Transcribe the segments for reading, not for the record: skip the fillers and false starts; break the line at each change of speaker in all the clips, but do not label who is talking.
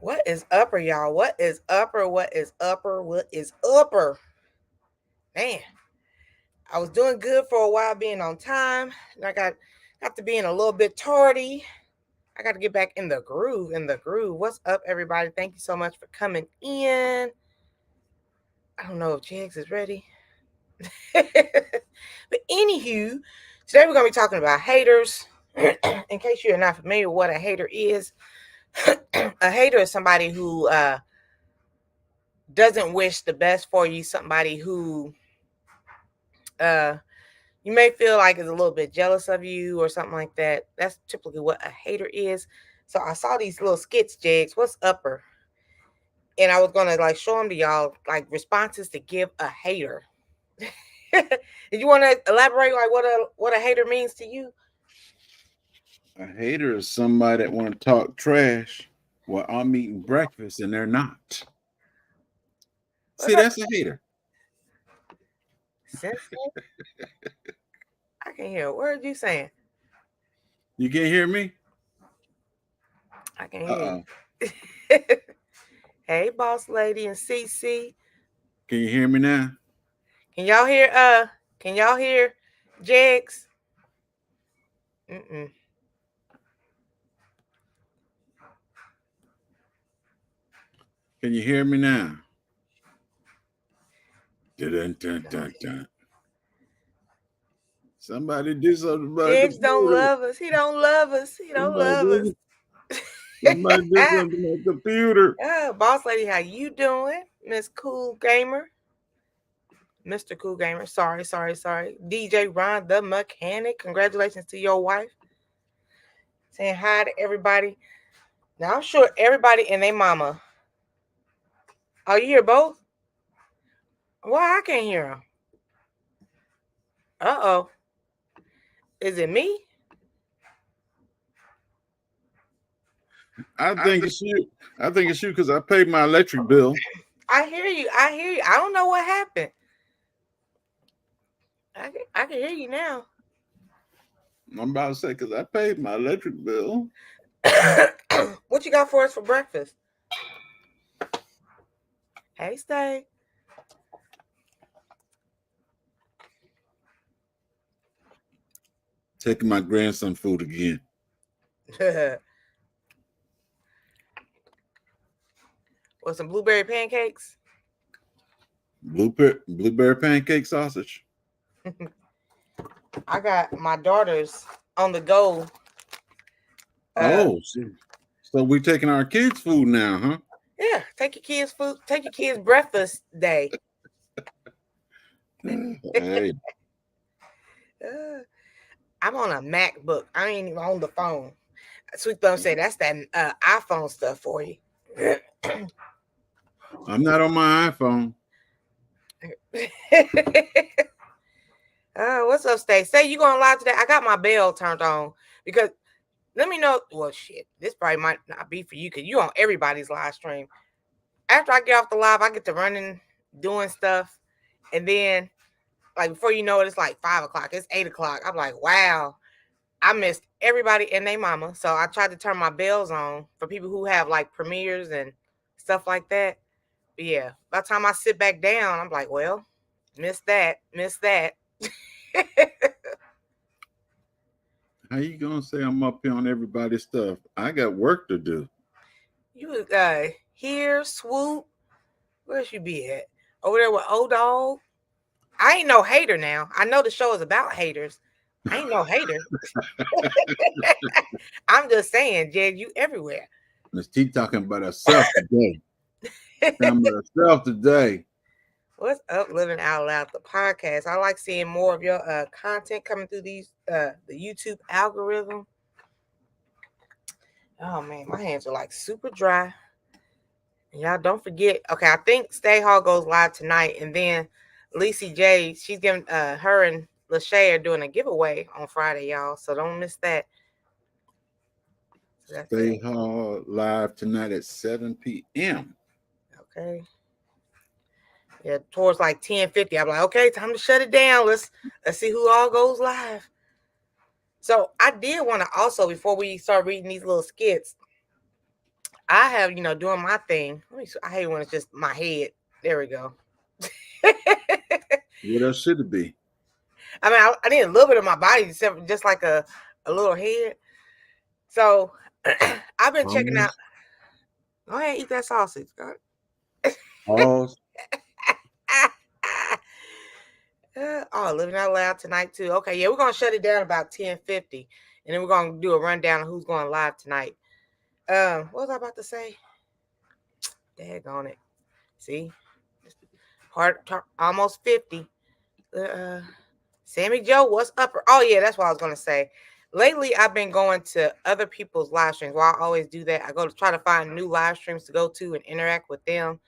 What is upper, y'all? What is upper? What is upper? What is upper? Man, I was doing good for a while being on time. And I got to being a little bit tardy. I got to get back in the groove, What's up, everybody? Thank you so much for coming in. I don't know if Jigs is ready. But anywho, today we're going to be talking about haters. In case you're not familiar with what a hater is, a hater is somebody who doesn't wish the best for you, somebody who you may feel like is a little bit jealous of you or something like that. That's typically what a hater is. So I saw these little skits, Jigs. What's upper? And I was gonna like show them to y'all, like responses to give a hater. Did you want to elaborate like what a hater means to you?
A hater is somebody that want to talk trash while I'm eating breakfast and they're not.
What's
See,
up,
that's a hater.
Sensei? I can hear a word you saying.
You can't hear me?
I can hear
Uh-oh.
you. Hey, boss lady and CC.
Can you hear me now?
Can y'all hear can y'all hear Jegs? Mm-mm.
Can you hear me now? Dun, dun, dun, dun. Somebody do something about the
Jegs don't
computer.
love us. He don't love us. He don't
Somebody
love us.
do, somebody do something about the computer.
Boss lady, how you doing? Miss Cool Gamer. Mr. Cool Gamer. Sorry. DJ Ron the mechanic. Congratulations to your wife. Saying hi to everybody. Now I'm sure everybody and their mama. Oh, you hear both? Why I can't hear them? Uh-oh. Is it me?
I think it's you. I think it's you because I paid my electric bill.
I hear you. I don't know what happened. I can hear you now.
I'm about to say because I paid my electric bill.
What you got for us for breakfast? Hey, Stay.
Taking my grandson food again.
With some blueberry pancakes.
Blueberry pancake sausage.
I got my daughters on the go.
Oh, so we taking our kids' food now, huh?
Yeah, take your kids' food. Take your kids' breakfast day.
Hey,
Uh, I'm on a MacBook. I ain't even on the phone. Sweet Thumb say that's that iPhone stuff for you.
I'm not on my iPhone.
What's up, Stay? Say you going live today? I got my bell turned on because let me know. Well, shit, this probably might not be for you because you on everybody's live stream. After I get off the live, I get to running, doing stuff, and then like before you know it, it's like 5 o'clock. It's 8 o'clock. I'm like, wow, I missed everybody and their mama. So I tried to turn my bells on for people who have like premieres and stuff like that. But yeah, by the time I sit back down, I'm like, well, missed that.
How you gonna say I'm up here on everybody's stuff? I got work to do.
You here, Swoop. Where should be at? Over there with old dog. I ain't no hater now. I know the show is about haters. I ain't no hater. I'm just saying, Jed, you everywhere.
Miss T talking about herself today. Talking about herself today.
What's up, Living Out Loud, the podcast? I like seeing more of your content coming through these the YouTube algorithm. Oh man, my hands are like super dry. And y'all don't forget. Okay, I think Stay Hall goes live tonight, and then Lacey J, she's giving her and Lachey are doing a giveaway on Friday, y'all. So don't miss that. So that's
Stay
it.
Hall live tonight at 7 p.m.
Okay. Yeah, towards like 10:50. I'm like, okay, time to shut it down. Let's see who all goes live. So I did want to also, before we start reading these little skits, I have, doing my thing. Let me. I hate when it's just my head. There we go.
What else should it be?
I mean, I need a little bit of my body, just like a little head. So I've been checking out.
Pause.
Go ahead, eat that sausage.
Pause.
Oh, living out loud tonight too. Okay, yeah, we're gonna shut it down about 10:50, and then we're gonna do a rundown of who's going live tonight. What was I about to say? Daggone it. See, almost 50. Uh, Sammy Joe, what's up? Oh yeah, that's what I was gonna say. Lately, I've been going to other people's live streams. Well, I always do that. I go to try to find new live streams to go to and interact with them.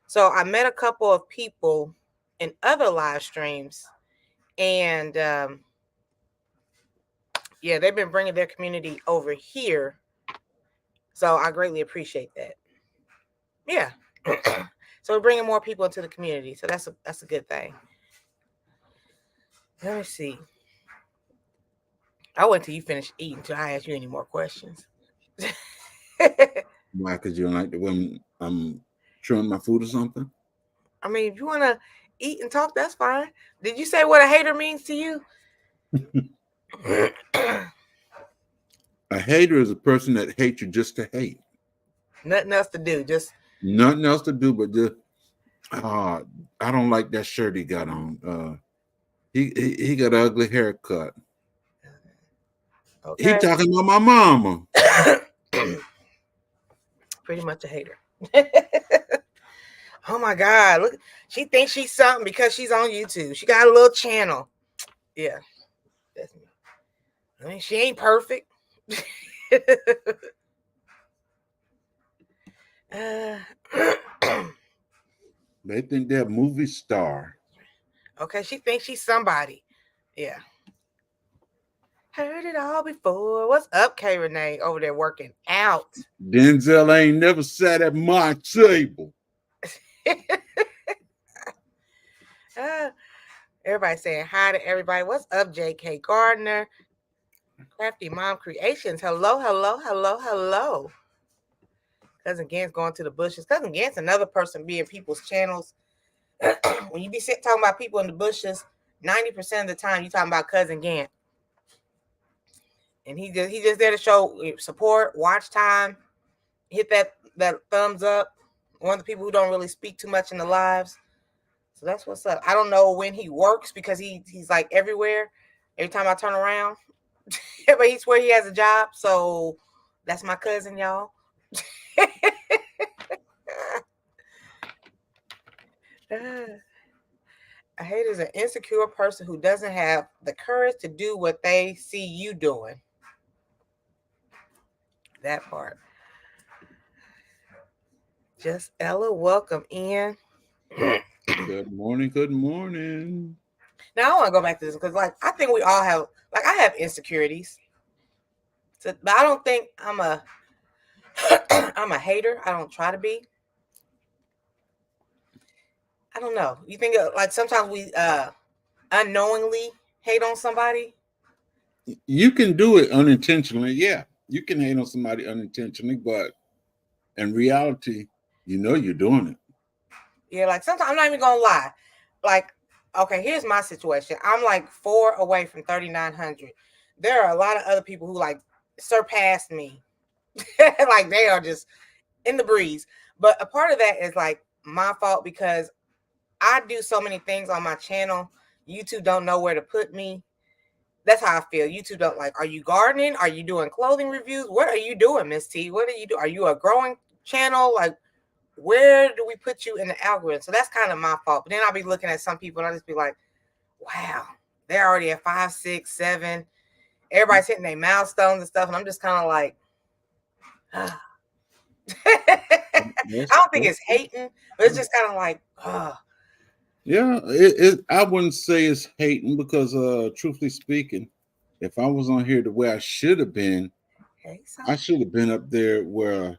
So I met a couple of people in other live streams, and yeah, they've been bringing their community over here. So I greatly appreciate that. Yeah. So we're bringing more people into the community. So that's a good thing. Let me see. I wait till you finish eating till I ask you any more questions.
Why? Because you don't like the way I'm chewing my food or something?
I mean, if you want to eat and talk, that's fine. Did you say what a hater means to you?
A hater is a person that hates you just to hate.
Nothing else to do. Just
Nothing else to do but just, I don't like that shirt he got on. He got an ugly haircut. He
okay.
talking about my mama.
Pretty much a hater. Oh my God. Look, she thinks she's something because she's on YouTube. She got a little channel. Yeah. That's me. I mean, she ain't perfect.
They think they're a movie star.
Okay, she thinks she's somebody. Yeah. Heard it all before. What's up, K Renee? Over there working out.
Denzel ain't never sat at my table.
Everybody saying hi to everybody. What's up, JK Gardner? Crafty Mom Creations. Hello, hello, hello, hello. Cousin Gant's going to the bushes. Cousin Gant's another person being people's channels. When you be talking about people in the bushes, 90% of the time you talking about Cousin Gant. And he just there to show support, watch time, hit that thumbs up. One of the people who don't really speak too much in the lives. So that's what's up. I don't know when he works because he's like everywhere. Every time I turn around, but he's where he has a job. So that's my cousin, y'all. A hater is an insecure person who doesn't have the courage to do what they see you doing. That part. Just Ella, welcome in.
Good morning, good morning.
Now I want to go back to this because, like, I think we all have, like, I have insecurities, so, but I don't think I'm a, I'm a hater. I don't try to be. I don't know. You think like sometimes we unknowingly hate on somebody?
You can do it unintentionally. Yeah, you can hate on somebody unintentionally, but in reality, you know you're doing it.
Yeah, like sometimes I'm not even gonna lie. Like, okay, here's my situation. I'm like 4 away from 3,900. There are a lot of other people who like surpassed me. Like they are just in the breeze. But a part of that is like my fault because I do so many things on my channel. YouTube don't know where to put me. That's how I feel. YouTube don't like, are you gardening? Are you doing clothing reviews? What are you doing, Miss T? What are you doing? Are you a growing channel? Like, where do we put you in the algorithm? So that's kind of my fault. But then I'll be looking at some people and I'll just be like, wow, they're already at 5, 6, 7. Everybody's hitting their milestones and stuff. And I'm just kind of like, I don't think it's hating, but it's just kind of like,
Yeah, I wouldn't say it's hating because, truthfully speaking, if I was on here the way I should have been,
hey, so.
I should have been up there where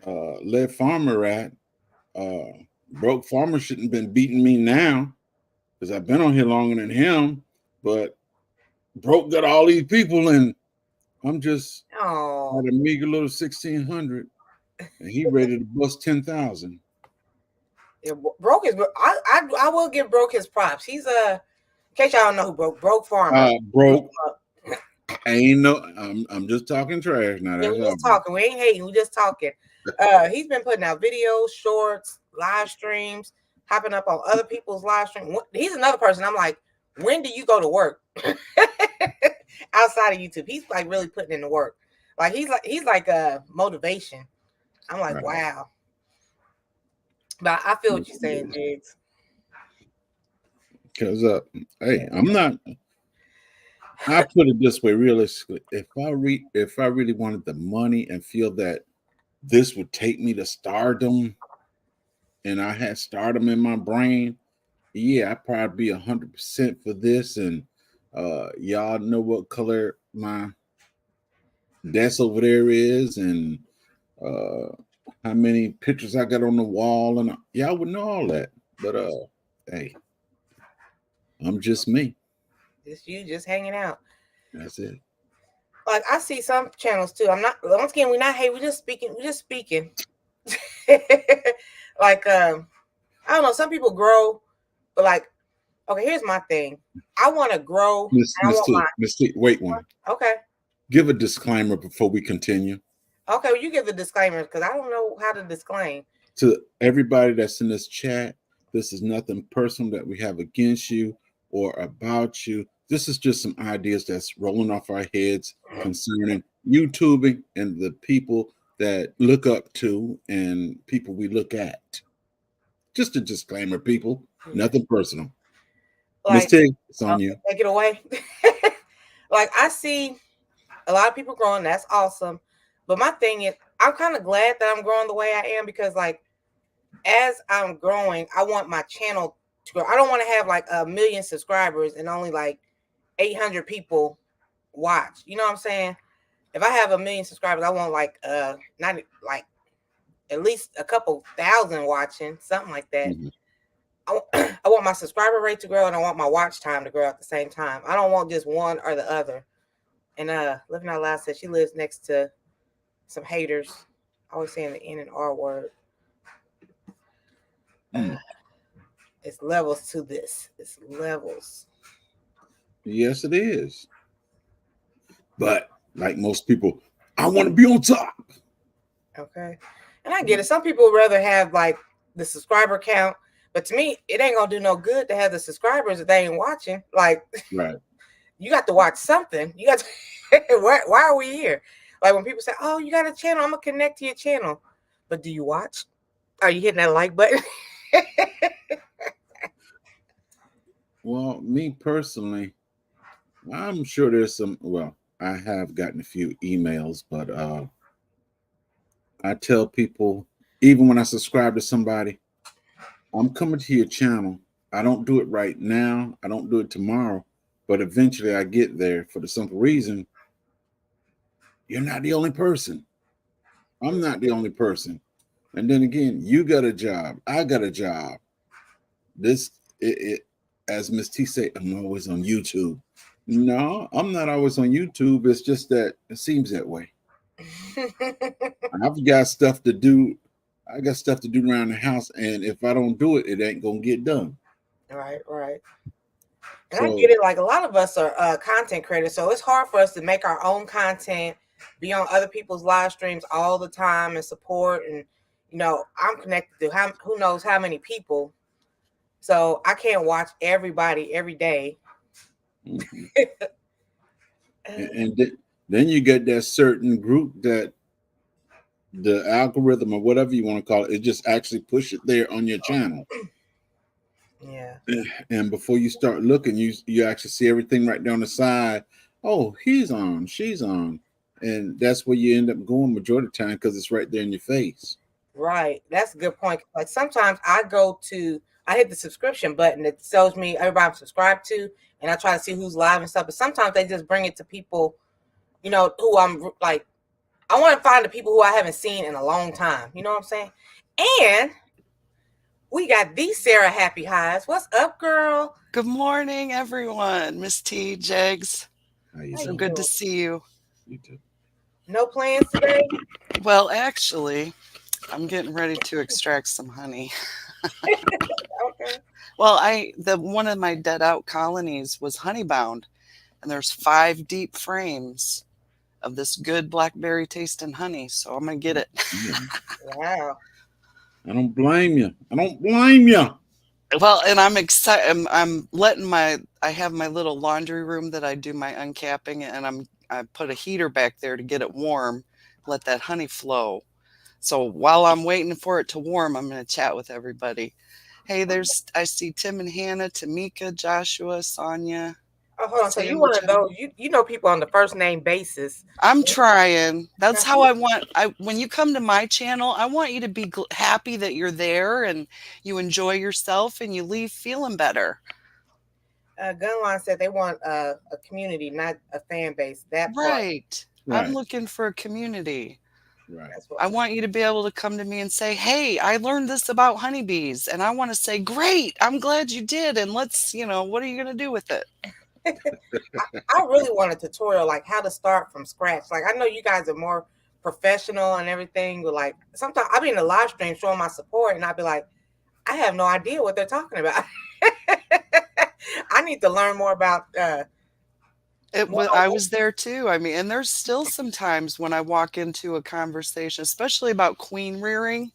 Lead Farmer at. Broke Farmer shouldn't have been beating me now because I've been on here longer than him. But Broke got all these people, and I'm just
Oh,
at a meager little 1,600. and he ready to bust 10,000.
Yeah, Broke is. I will give Broke his props. He's a. In case y'all don't know who Broke Farmer. Look
Broke.
him up.
Ain't no. I'm just talking trash now.
Yeah,
That's
we
all.
just talking. We ain't hating. We just talking. He's been putting out videos, shorts, live streams, hopping up on other people's live stream. He's another person. I'm like, when do you go to work outside of YouTube? He's like really putting in the work. Like he's like a motivation. I'm like,
Right.
wow. But I feel what you're saying, Jigs.
Because hey, I'm not. I put it this way, realistically, if I really wanted the money and feel that this would take me to stardom, and I had stardom in my brain, yeah, I'd probably be 100% for this. And y'all know what color my desk over there is, and uh, how many pictures I got on the wall, and y'all would know all that. But hey, I'm just me.
It's you just hanging out.
That's it.
Like I see some channels too. I'm not once again, we're not hey, we're just speaking, like I don't know, some people grow, but like, okay, here's my thing. I want to grow and I want
Miss T, wait one.
okay.
Give a disclaimer before we continue.
Okay, well, you give the disclaimer because I don't know how to disclaim.
To everybody that's in this chat, this is nothing personal that we have against you or about you. This is just some ideas that's rolling off our heads concerning YouTubing and the people that look up to and people we look at. Just a disclaimer, people. Nothing personal. Miss
Like,
Tig, it's on you.
take it away. Like I see a lot of people growing. That's awesome. But my thing is, I'm kind of glad that I'm growing the way I am because, like, as I'm growing, I want my channel to grow. I don't want to have like 1,000,000 subscribers and only like 800 people watch. You know what I'm saying? If I have 1,000,000 subscribers, I want like not like at least a couple thousand watching, something like that.
Mhm.
I want my subscriber rate to grow and I want my watch time to grow at the same time. I don't want just one or the other. And Living Out Loud said she lives next to some haters. Always saying the N and R word. It's levels to this. It's levels.
Yes, it is. But like most people, I want to be on top.
Okay. And I get it. Some people would rather have like the subscriber count. But to me, it ain't gonna do no good to have the subscribers if they ain't watching. Like,
right.
You got to watch something. You got to, why are we here? Like when people say, "Oh, you got a channel, I'm gonna connect to your channel," but do you watch? Are you hitting that like button?
Well, me personally, I'm sure there's some. Well, I have gotten a few emails, but I tell people, even when I subscribe to somebody, I'm coming to your channel. I don't do it right now. I don't do it tomorrow, but eventually I get there for the simple reason you're not the only person. I'm not the only person. And then again, you got a job. I got a job. This, as Miss T said, I'm always on YouTube. No, I'm not always on YouTube. It's just that it seems that way. I've got stuff to do. I got stuff to do around the house, and if I don't do it, it ain't gonna get done.
Right, right. And I
So,
get it. Like a lot of us are content creators, so it's hard for us to make our own content, be on other people's live streams all the time, and support. And I'm connected to who knows how many people, so I can't watch everybody every day.
mm-hmm. and then you get that certain group that the algorithm or whatever you want to call it, it just actually push it there on your channel.
Yeah.
And before you start looking, you actually see everything right down the side. Oh, he's on, she's on. And that's where you end up going majority of the time because it's right there in your face.
Right. That's a good point. Like sometimes I hit the subscription button that tells me everybody I'm subscribed to, and I try to see who's live and stuff. But sometimes they just bring it to people, who I'm like, I want to find the people who I haven't seen in a long time. You know what I'm saying? And we got the Sarah Happy Highs. What's up, girl?
Good morning, everyone. Miss T, Jegs.
How you
So
doing?
good to see you.
You too.
No plans today?
Well, actually, I'm getting ready to extract some honey.
Okay.
Well, the one of my dead out colonies was honey bound, and there's 5 deep frames of this good blackberry tasting honey. So I'm gonna get it.
Yeah.
Wow.
I don't blame you. I don't blame you.
Well, and I'm excited. I'm letting my I have my little laundry room that I do my uncapping, and I put a heater back there to get it warm, let that honey flow. So while I'm waiting for it to warm, I'm going to chat with everybody. Hey, I see Tim and Hannah, Tamika, Joshua, Sonia,
Oh, hold on. So you
Sammy
one of
Joe.
those you know people on the first name basis.
I'm trying. That's how I want. I When you come to my channel, I want you to be happy that you're there and you enjoy yourself and you leave feeling better.
Gunline said they want a community, not a fan base. That part.
Right. I'm
Right.
looking for a community.
Right.
That's what.
I want you to be able to come to me and say, "Hey, I learned this about honeybees." And I want to say, "Great. I'm glad you did. And what are you going to do with it?"
I really want a tutorial like how to start from scratch. Like I know you guys are more professional and everything, but like sometimes I'll be in a live stream showing my support and I'll be like, I have no idea what they're talking about. I need to learn more about more
I
on
was there too. I mean, and there's still some times when I walk into a conversation, especially about queen rearing,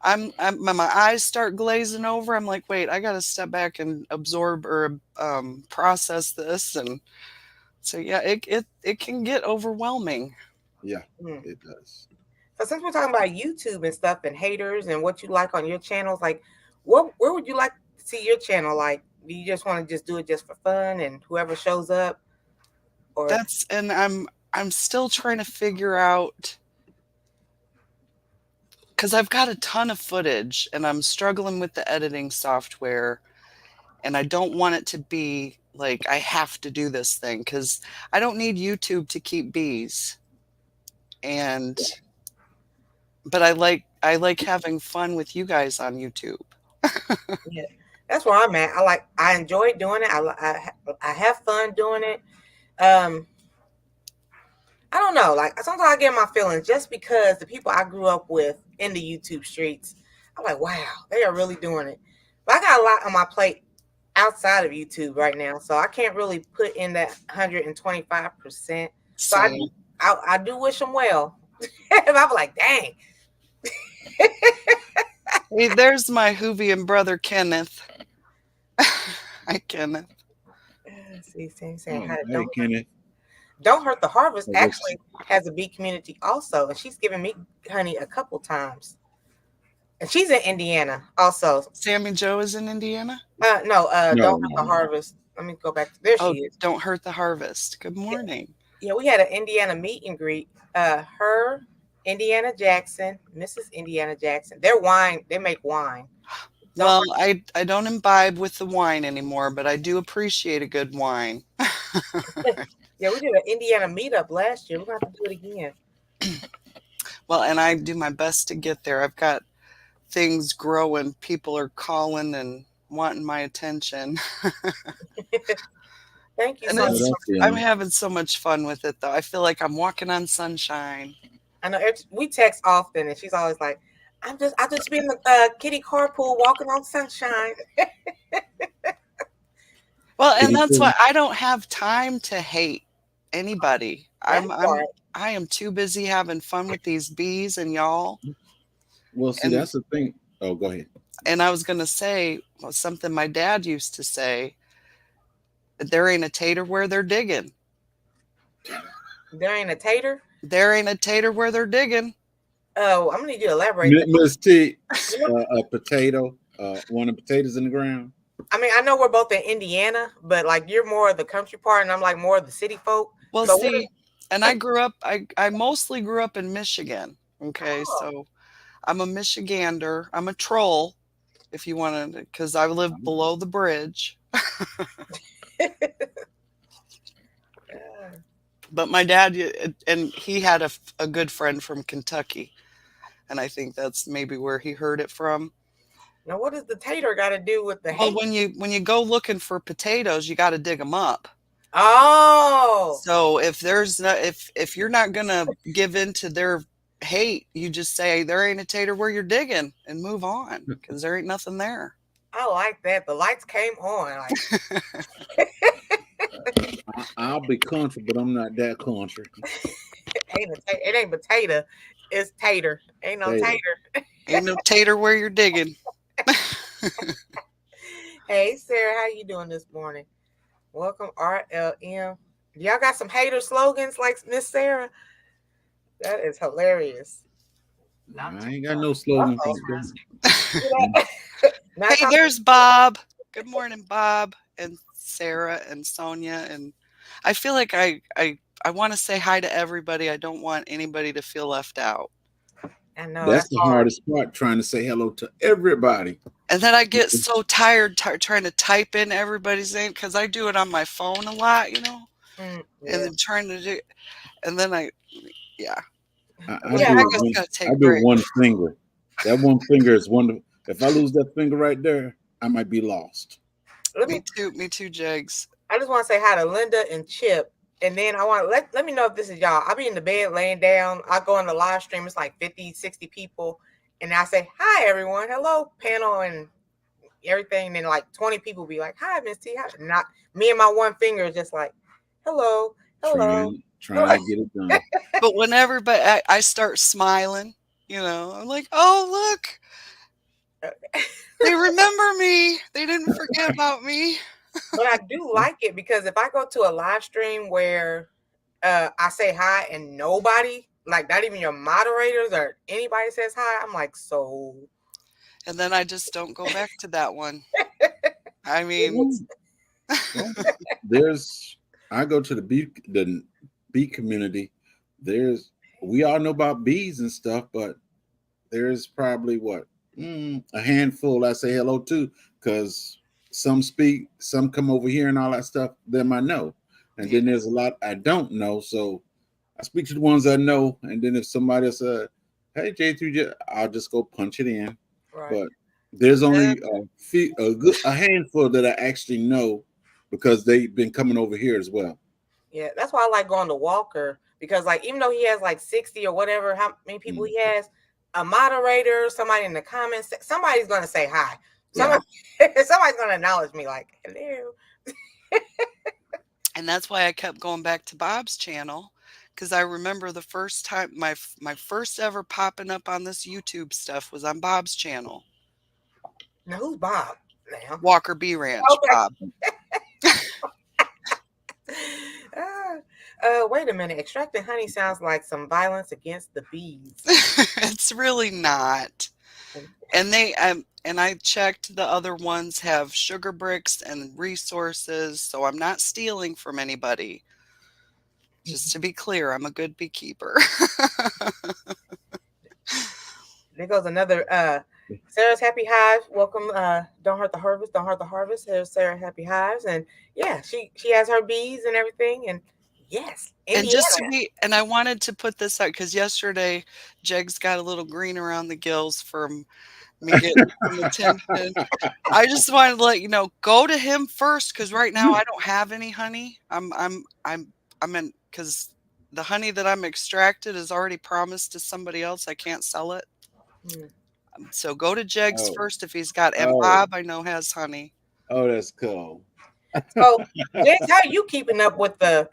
my eyes start glazing over. I'm like, wait, I got to step back and absorb or process this. And so, yeah, it can get overwhelming.
Yeah,
mm.
it does.
So since we're talking about YouTube and stuff and haters and what you like on your channels, like what where would you like to see your channel? Like, do you just want to just do it just for fun and whoever shows up, or
And I'm still trying to figure out because I've got a ton of footage and I'm struggling with the editing software, and I don't want it to be like I have to do this thing because I don't need YouTube to keep bees. And but I like having fun with you guys on YouTube.
yeah, that's where I'm at. I enjoy doing it. I have fun doing it. Um, I don't know. Like sometimes I get my feelings just because the people I grew up with in the YouTube streets, I'm like, wow, they are really doing it. But I got a lot on my plate outside of YouTube right now, so I can't really put in that 125%. So
Same.
I do wish them well. I'm like, dang.
Hey, there's my Hoovian brother Kenneth. Hi, Kenneth.
See, saying
Oh,
how to
hey, Kenneth.
don't hurt the harvest.
I guess
Actually, has a bee community also, and she's given me honey a couple times. And she's in Indiana also.
Sammy Joe is in Indiana.
No,
no,
don't hurt
no,
the
no.
harvest. Let me go back. There she
Oh,
is.
don't hurt the harvest. Good
Yeah,
morning.
yeah. We had an Indiana meet and greet. Her, Indiana Jackson, Mrs. Indiana Jackson. Their wine. They make wine. Don't.
Well, I don't imbibe with the wine anymore, but I do appreciate a good wine.
Yeah, we did an Indiana meetup last year. We're gonna have to do it again.
Well, and I do my best to get there. I've got things growing. People are calling and wanting my attention.
Thank you
And
so much.
No,
it's
that's
I'm
feeling.
having so much fun with it though. I feel like I'm walking on sunshine.
I know we text often, and she's always like, I just be in the kitty carpool walking on sunshine."
Well,
Do
and
you
that's
feel?
why I don't have time to hate anybody.
That part.
I am too busy having fun with these bees and y'all.
Well, see,
And
that's the thing. Oh, go ahead.
I was gonna say something my dad used to say. There ain't a tater where they're digging.
There ain't a tater.
There ain't a tater where they're digging.
Oh, I'm gonna need you to elaborate.
Miss T,
You know,
a potato, one of the potatoes in the ground.
I mean, I know we're both in Indiana, but like you're more of the country part, and I'm like more of the city folk.
Well,
So what?
see, and I mostly grew up in Michigan. Okay,
Oh,
so I'm a Michigander. I'm a troll, if you want to, because I live below the bridge. But my dad, and he had a good friend from Kentucky, and I think that's maybe where he heard it from.
now what does the tater got to do with the
Well,
hate?
when you go looking for potatoes, you got to dig them up.
Oh,
So if there's no if you're not gonna give in to their hate, you just say there ain't a tater where you're digging and move on because there ain't nothing there.
I like that. The lights came on. Like,
I'll be country, but I'm not that country.
it ain't potato, it's tater. Ain't no
Tater.
tater.
Ain't no tater where you're digging.
Hey, Sarah, how you doing this morning? Welcome, RLM. Y'all got some hater slogans like Miss Sarah? That is hilarious.
I ain't got no slogan.
Not
Hey,
talking.
there's Bob. Good morning, Bob and Sarah and Sonia. And I feel like I want to say hi to everybody. I don't want anybody to feel left out.
I know
That's
that's
the
hard.
hardest part, trying to say hello to everybody.
And then I get so tired trying to type in everybody's name because I do it on my phone a lot, and
Yeah.
then trying to do, and then yeah.
I
Yeah,
do
I
it
just
one.
gotta take
I
a
do it
break.
one finger. That one finger is one. If I lose that finger right there, I might be lost.
let
Me
me
too. Me too, Jags.
I just want to say hi to Linda and Chip. And then I want to let me know if this is y'all. I'll be in the bed laying down. I go on the live stream. It's like 50, 60 people. And I say, hi, everyone. Hello, panel and everything. And then like 20 people be like, hi, Miss T. Hi. Not me and my one finger is just like, hello, hello.
Trying to get it done.
But whenever, I start smiling, I'm like, oh look, they remember me. They didn't forget about me.
But I do like it because if I go to a live stream where I say hi and nobody, like not even your moderators or anybody says hi, I'm like, so.
And then I just don't go back to that one. I mean,
Well, there's. I go to the bee community. We all know about bees and stuff, but there's probably a handful I say hello to, because some speak, some come over here and all that stuff. Them I know, and then there's a lot I don't know. So I speak to the ones I know, and then if somebody else hey J3, I'll just go punch it in.
Right.
But there's only a handful that I actually know because they've been coming over here as well.
Yeah, that's why I like going to Walker because, like, even though he has like 60 or whatever, how many people he has, a moderator, somebody in the comments, somebody's gonna say hi. Somebody, somebody's gonna acknowledge me, like, hello.
And that's why I kept going back to Bob's channel, because I remember the first time my first ever popping up on this YouTube stuff was on Bob's channel.
Now who's Bob? Now
Walker Bee Ranch,
okay.
Bob.
Wait a minute. Extracting honey sounds like some violence against the bees.
It's really not. And and I checked, the other ones have sugar bricks and resources, so I'm not stealing from anybody. Just to be clear, I'm a good beekeeper.
There goes another Sarah's Happy Hives. Welcome. Don't hurt the harvest. Don't hurt the harvest. There's Sarah Happy Hives, and yeah, she has her bees and everything. And yes,
And
Indiana.
just to be, and I wanted to put this out because yesterday Jegs got a little green around the gills from me getting some attention. I just wanted to let you know, go to him first, because right now I don't have any honey. I'm in, because the honey that I'm extracted is already promised to somebody else. I can't sell it. So go to Jegs first if he's got, and Bob I know has honey.
Oh, that's cool.
So, James, how are you keeping up with the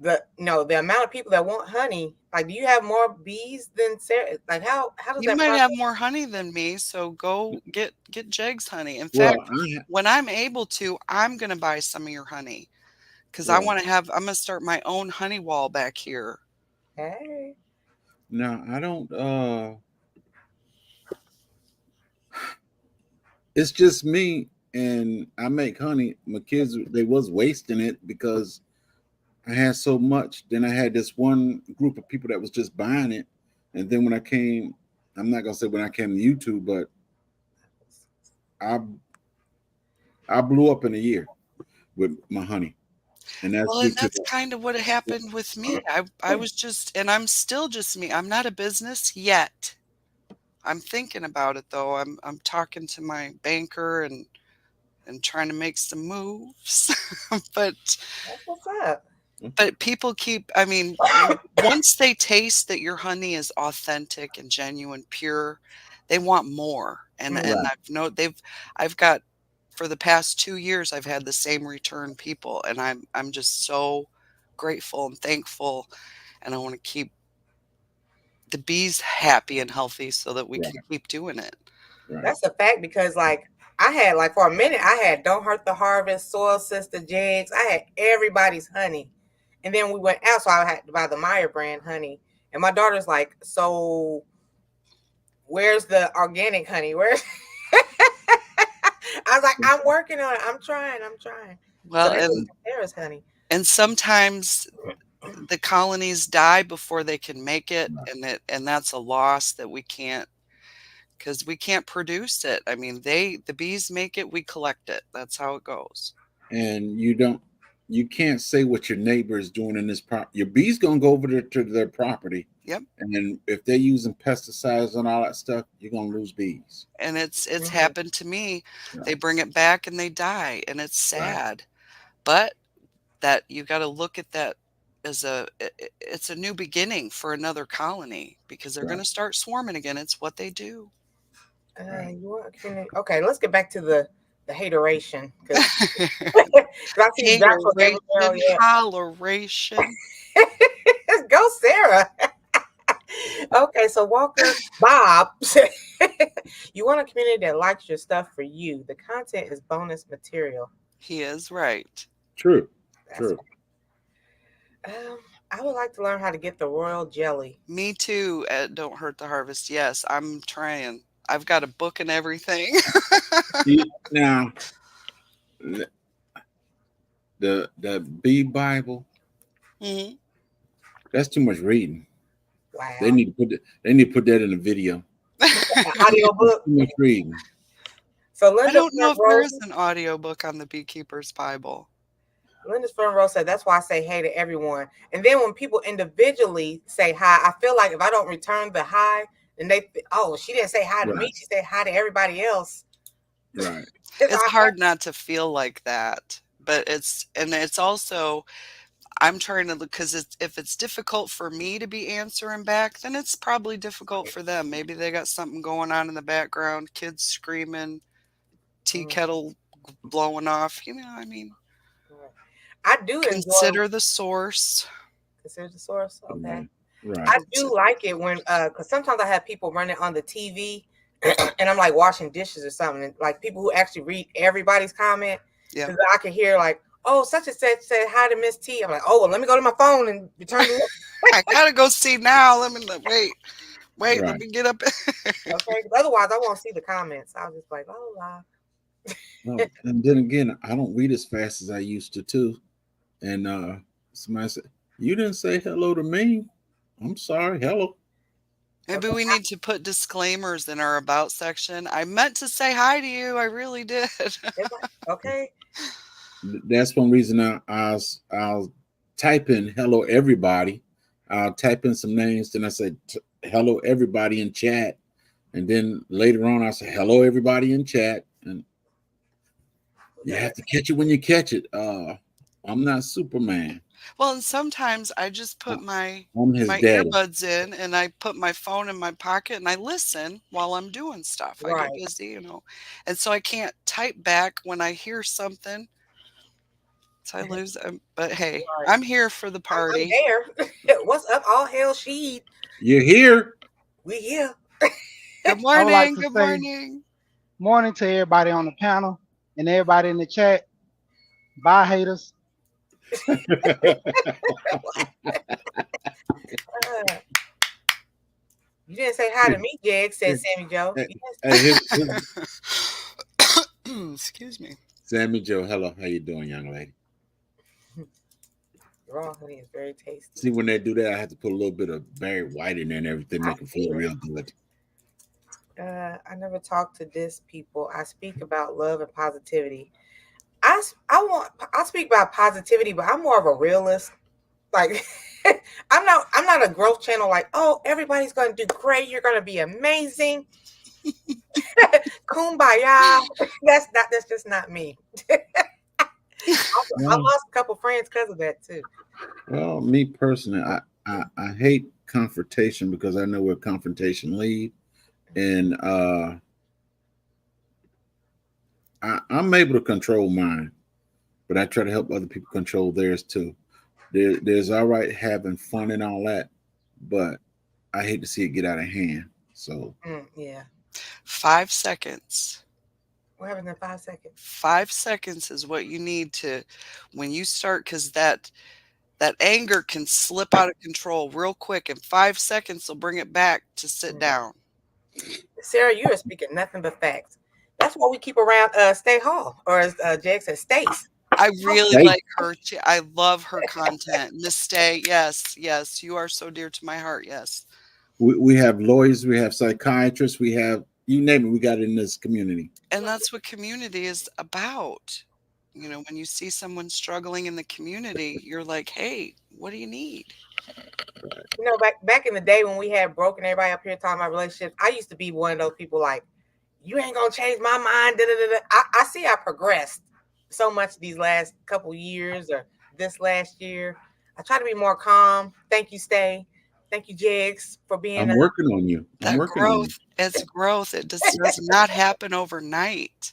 the amount of people that want honey? Like, do you have more bees than Sarah? Like, how does
You
that
might
process?
have more honey than me, so go get Jegs honey. In fact, when I'm able to, I'm gonna buy some of your honey, because I'm gonna start my own honey wall back here.
Hey.
No, I don't. It's just me, and I make honey. My kids, they was wasting it because I had so much. Then I had this one group of people that was just buying it, and then when I came, I'm not gonna say when I came to YouTube, but I blew up in a year with my honey, and that's
Well, and
because
that's kind of what happened with me. I was just, and I'm still just me. I'm not a business yet. I'm thinking about it though. I'm talking to my banker, and and trying to make some moves. but
That's what's up.
but people keep, I mean, once they taste that your honey is authentic and genuine, pure, they want more. And
Mhm.
Right.
I've got, for the past 2 years I've had the same return people, and I'm just so grateful and thankful, and I want to keep the bees happy and healthy so that we
Right.
can keep doing it.
Right.
That's a fact because like I had like for a minute I had Don't Hurt the Harvest, Soil Sister, Jigs. I had everybody's honey. And then we went out, so I had to buy the Meyer brand honey. And my daughter's like, so where's the organic honey? Where's I was like, I'm working on it. I'm trying. So
Well,
that's what Sarah's honey.
and sometimes the colonies die before they can make it, and that's a loss that we can't, because we can't produce it. I mean, the bees make it, we collect it. That's how it goes.
And you can't say what your neighbor is doing in this your bees gonna go over there to their property,
Yep.
and then if they're using pesticides and all that stuff, you're gonna lose bees.
And it's
Mhm.
happened to me.
Yeah.
They bring it back and they die, and it's
Right.
sad. But that you got to look at that as it's a new beginning for another colony, because they're going
Right.
to start swarming again. It's what they do.
Right.
You want okay, let's get back to the hateration because I see Joshua Gabriel.
Hateration, holleration.
Go, Sarah. Okay, so Walker Bob said, you want a community that likes your stuff for you. The content is bonus material.
He is right.
True.
That's
True.
I would like to learn how to get the royal jelly.
Me too. At Don't Hurt the Harvest. Yes, I'm trying. I've got a book and everything.
Now, the bee Bible,
Mhm.
that's too much reading.
Wow.
They need to put that in a video.
Audio book.
Too much reading.
So
I
Linda
don't know if there
Rose,
is an audiobook on the Beekeeper's Bible.
Linda's friend Rose said, that's why I say hey to everyone. And then when people individually say hi, I feel like if I don't return the hi, then she didn't say hi to me. She said hi to everybody else.
Right.
It's hard not to feel like that, but it's also, I'm trying to look, because if it's difficult for me to be answering back, then it's probably difficult for them. Maybe they got something going on in the background, kids screaming, tea kettle blowing off. I mean,
I do
consider the source.
Consider the source. Okay.
Right.
I do like it when because sometimes I have people running on the TV and I'm like washing dishes or something, and like people who actually read everybody's comment.
Yeah.
Because I can hear like, oh, such and such said hi to Miss T. I'm like, oh well, let me go to my phone and return the
I gotta go see now. Let me wait.
Right.
Let me get up.
okay. Otherwise, I won't see the comments. I'll just like, oh, la.
Well, and then again, I don't read as fast as I used to too. And somebody said, "You didn't say hello to me." I'm sorry. Hello.
Maybe we need to put disclaimers in our about section. I meant to say hi to you. I really did.
Okay.
That's one reason I'll type in "hello everybody." I'll type in some names, then I say "hello everybody" in chat, and then later on I'll say "hello everybody" in chat, and you have to catch it when you catch it. I'm not Superman.
Well, and sometimes I just put my
I'm his daddy.
earbuds in, and I put my phone in my pocket and I listen while I'm doing stuff. I get busy, and so I can't type back when I hear something. So I lose. But hey, I'm here for the party.
I'm there. What's up? All hell sheed.
You're here.
We here.
Good
I would like
morning.
to
Good
say
morning.
morning to everybody on the panel and everybody in the chat. Bye, haters.
You didn't say hi to me, Jag, said Sammy Joe.
Excuse me.
Sammy Joe, hello. How you doing, young lady?
Raw honey is very tasty.
See, when they do that, I have to put a little bit of Barry White in there and everything, make it feel real good.
I never talk to this people. I speak about love and positivity. I speak about positivity, but I'm more of a realist. Like I'm not a growth channel like, oh, everybody's gonna do great, you're gonna be amazing. Kumbaya. That's just not me. I
Well,
lost a couple friends because of that too.
well, me personally, I hate confrontation because I know where confrontation leads, and I'm able to control mine, but I try to help other people control theirs too. There's all right having fun and all that, but I hate to see it get out of hand. So
Yeah.
5 seconds.
What happens in 5 seconds?
5 seconds is what you need to when you start, because that anger can slip out of control real quick. In 5 seconds, they'll bring it back to sit down.
Sarah, you are speaking nothing but facts. That's why we keep around Stay Hall, or as Jag said, Stace.
I really
Hey.
like her. I love her content. Miss Stay, yes, yes, you are so dear to my heart. Yes.
we have lawyers, we have psychiatrists, we have you name it, we got it in this community.
And that's what community is about. You know, when you see someone struggling in the community, you're like, hey, what do you need?
You know, back in the day when we had broken everybody up here talking about relationships, I used to be one of those people like, you ain't gonna change my mind. Da, da, da, da. I see I progressed so much these last couple years or this last year. I try to be more calm. Thank you, Stay. Thank you, Jigs, for being
I'm working on you. I'm
That
working on you.
growth, it's growth. It just does not happen overnight.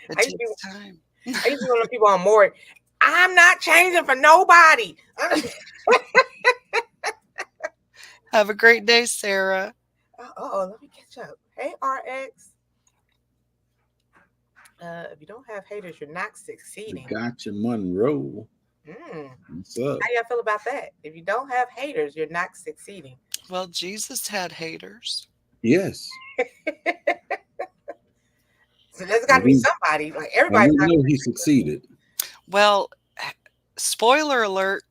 It
I used to be
takes time.
I used to be one of the people on board. I'm not changing for nobody.
Have a great day, Sarah.
Let me catch up. Hey, RX. If you don't have haters, you're not succeeding.
Gotcha, Monroe. What's up?
How y'all feel about that? If you don't have haters, you're not succeeding.
Well, Jesus had haters.
Yes.
So there's got to be somebody. Like
And
everybody's
we
not.
know he succeeded.
Well, spoiler alert.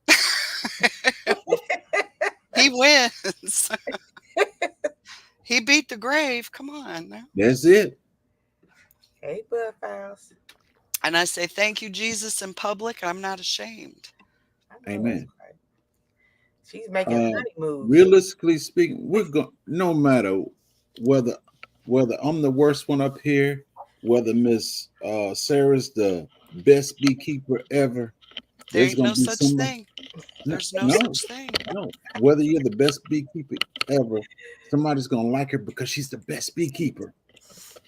He wins. He beat the grave. Come on now.
That's it.
Hey, Bud Files.
And I say thank you, Jesus, in public. I'm not ashamed.
Amen.
Right. She's making honey moves.
Realistically speaking, we're going no matter whether I'm the worst one up here, whether Miss Sarah's the best beekeeper ever.
There
There's
ain't
gonna
no
be
such
someone.
thing. There's no
No,
such thing.
no. Whether you're the best beekeeper ever, somebody's gonna like her because she's the best beekeeper.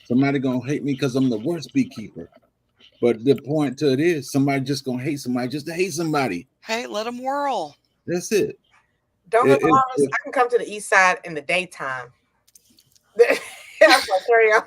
Somebody gonna hate me because I'm the worst beekeeper. But the point to it is, somebody just gonna hate somebody just to hate somebody.
Hey, let them whirl.
That's it.
Don't hurt the harvest. I can come to the east side in the daytime. I'm like, carry on.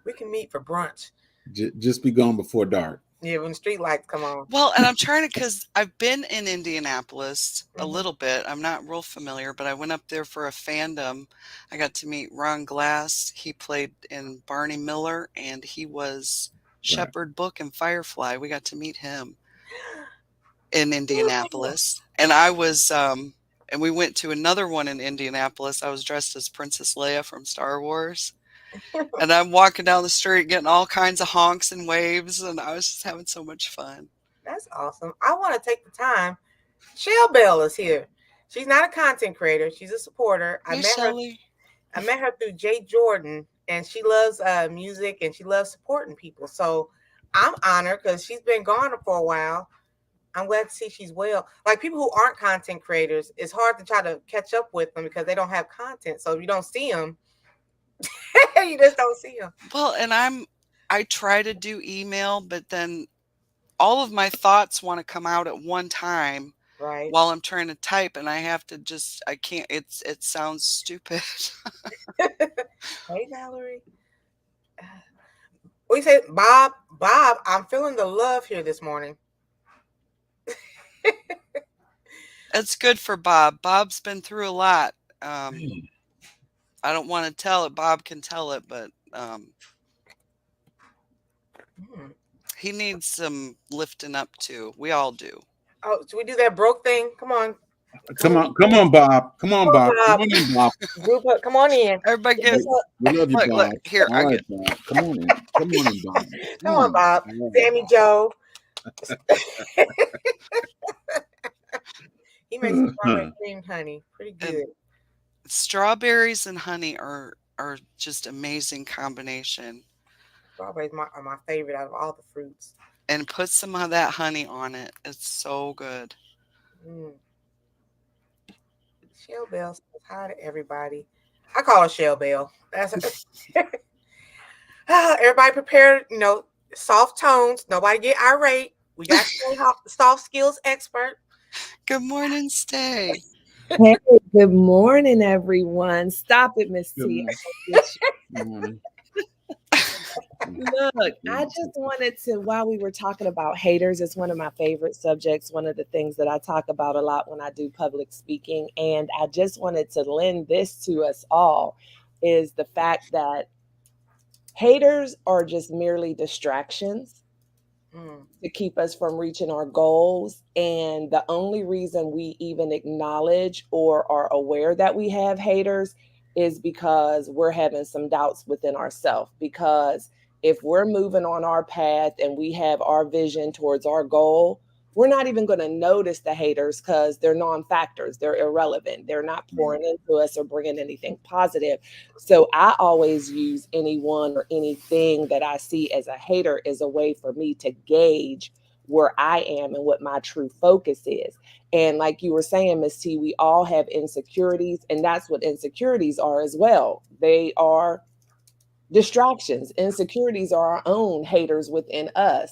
We can meet for brunch.
Just be gone before dark.
Yeah, when the street lights come on.
Well, and I'm trying to, because I've been in Indianapolis a little bit. I'm not real familiar, but I went up there for a fandom. I got to meet Ron Glass. He played in Barney Miller, and he was Shepherd Book and Firefly. We got to meet him in Indianapolis. And I was, and we went to another one in Indianapolis. I was dressed as Princess Leia from Star Wars. And I'm walking down the street getting all kinds of honks and waves, and I was just having so much fun.
That's awesome. I want to take the time. Shell Bell is here. She's not a content creator. She's a supporter.
Hey, Shelly.
I met her through Jay Jordan, and she loves music and she loves supporting people. So I'm honored because she's been gone for a while. I'm glad to see she's well. Like people who aren't content creators, it's hard to try to catch up with them because they don't have content. So if you don't see them, you just don't see them.
Well, and I try to do email, but then all of my thoughts want to come out at one time,
right,
while I'm trying to type, and I have to I can't. It sounds stupid.
Hey, Valerie. We say, Bob, I'm feeling the love here this morning.
It's good for Bob. Bob's been through a lot. I don't want to tell it. Bob can tell it, but he needs some lifting up too. We all do.
Oh, should we do that broke thing? Come on.
Come on, Bob. Come on, Bob. Come on in, Bob.
Group up. Come on in.
Everybody get.
We love you,
Look,
Bob.
here,
all right, Bob. Come on in. Come on in, Bob.
Come on, Bob. Sammy Joe. He makes some strawberry cream honey. Pretty good.
Strawberries and honey are just amazing combination.
Strawberries are my favorite out of all the fruits.
And put some of that honey on it. It's so good.
Mm. Shell Bell says hi to everybody. I call her Shell Bell. That's everybody prepared. Soft tones. Nobody get irate. We got soft skills expert.
Good morning, Stay.
Hey, good morning, everyone. Stop it, Miss
Good
T.
morning.
I get
Good morning.
you. Look, I just wanted to, while we were talking about haters, it's one of my favorite subjects, one of the things that I talk about a lot when I do public speaking. And I just wanted to lend this to us all is the fact that haters are just merely distractions
Mm.
to keep us from reaching our goals. And the only reason we even acknowledge or are aware that we have haters is because we're having some doubts within ourselves. Because if we're moving on our path and we have our vision towards our goal, we're not even going to notice the haters because they're non-factors. They're irrelevant. They're not pouring into us or bringing anything positive. So I always use anyone or anything that I see as a hater as a way for me to gauge where I am and what my true focus is. And like you were saying, Miss T, we all have insecurities, and that's what insecurities are as well. They are distractions. Insecurities are our own haters within us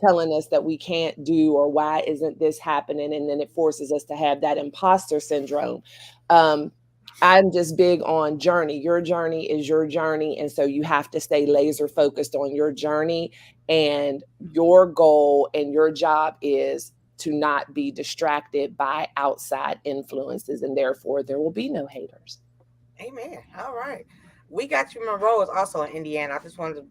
telling us that we can't do or why isn't this happening, and then it forces us to have that imposter syndrome. I'm just big on journey. Your journey is your journey, and so you have to stay laser focused on your journey, and your goal and your job is to not be distracted by outside influences, and therefore there will be no haters.
Amen. All right. We got you. Monroe is also in Indiana. I just wanted to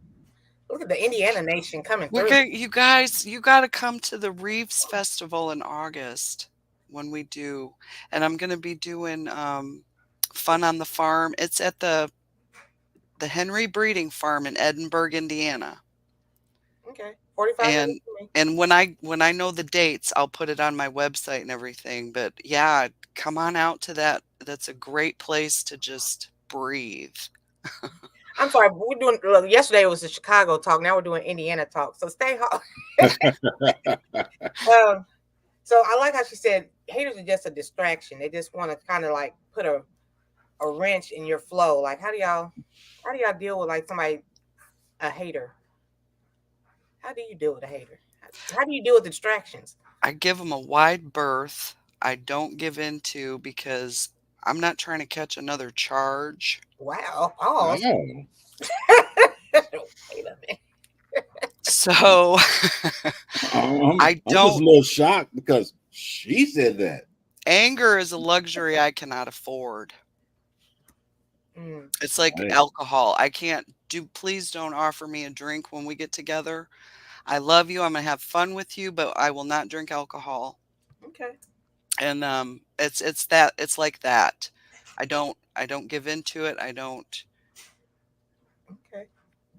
look at the Indiana nation coming through.
You guys, you got to come to the Reeves Festival in August when we do. And I'm going to be doing Fun on the Farm. It's at the Henry Breeding Farm in Edinburgh, Indiana.
Okay. 45
And
minutes for me.
and when I know the dates, I'll put it on my website and everything. But yeah, come on out to that. That's a great place to just breathe.
I'm sorry, but we're doing. Look, yesterday it was the Chicago talk. Now we're doing Indiana talk. So stay home. So I like how she said haters are just a distraction. They just want to kind of like put a wrench in your flow. Like how do y'all deal with like a hater? How do you deal with a hater? How do you deal with distractions?
I give them a wide berth. I don't give in to because I'm not trying to catch another charge.
Wow. Pause.
Oh,
Wait a minute.
So
I'm
I
just a
don't.
little shocked because she said that.
Anger is a luxury I cannot afford.
Mm.
It's like
Right.
alcohol. I can't do. Please don't offer me a drink when we get together. I love you. I'm gonna have fun with you, but I will not drink alcohol.
Okay.
And it's like that. I don't give into it.
Okay.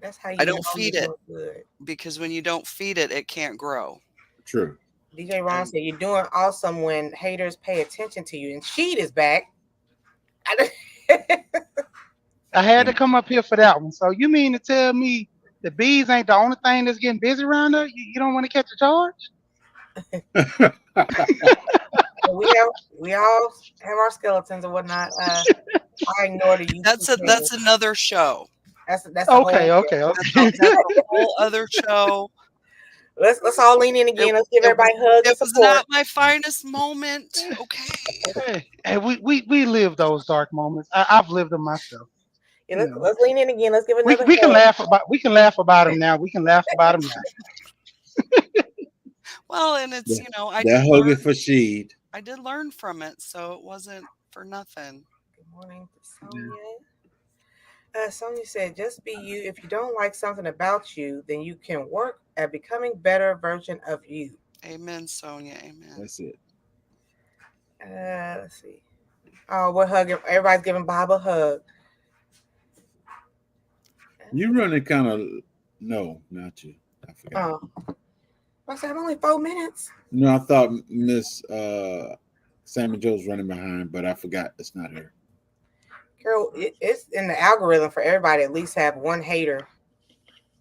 That's how
I
you know
don't
you're
feed it
doing good.
because when you don't feed it, it can't grow.
True.
DJ Ron
And
said you're doing awesome when haters pay attention to you. And Sheed is back. I
I had to come up here for that one. So you mean to tell me the bees ain't the only thing that's getting busy around there? You don't want to catch a charge?
we all have our skeletons and whatnot. I ignore the YouTube
that's
page.
another show.
That's a whole.
Okay, okay, okay.
That's a whole other show.
Let's all lean in again. Let's give everybody hugs and
It was
support.
not my finest moment. Okay.
Hey, we live those dark moments. I've lived them myself.
Yeah,
You know,
let's lean in again. Let's give
we
another
we can
hug.
laugh about them now. We can laugh about them now.
Well, and it's
That hug it for Sheed.
I did learn from it, so it wasn't for nothing.
Good morning to Sonia. Sonia said, "Just be you. If you don't like something about you, then you can work at becoming better version of you."
Amen, Sonia. Amen.
That's it.
Let's see. Oh, we're hugging. Everybody's giving Bob a hug.
You running kind of no, not you. I forgot.
Oh, I said I'm only 4 minutes.
No, I thought Miss Sammy Joe's running behind, but I forgot it's not her.
Girl, it's in the algorithm for everybody at least have one hater.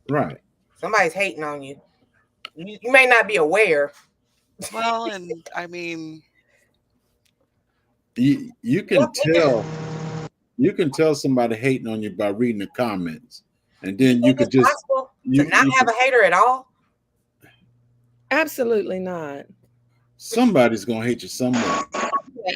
Right.
Somebody's hating on you. You may not be aware.
Well, and I mean,
You can tell somebody hating on you by reading the comments, and then you
think
could
it's
just
possible to not have a hater at all?
Absolutely not.
somebody's gonna hate you somewhere.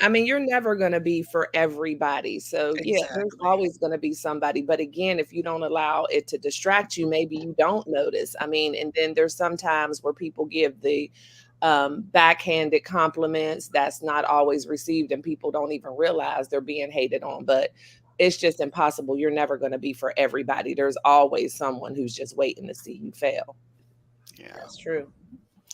I mean, you're never going to be for everybody. So, yeah, there's
exactly.
always going to be somebody. But again, if you don't allow it to distract you, maybe you don't notice. I mean, and then there's some times where people give the backhanded compliments that's not always received, and people don't even realize they're being hated on. But it's just impossible. You're never going to be for everybody. There's always someone who's just waiting to see you fail.
Yeah.
That's true.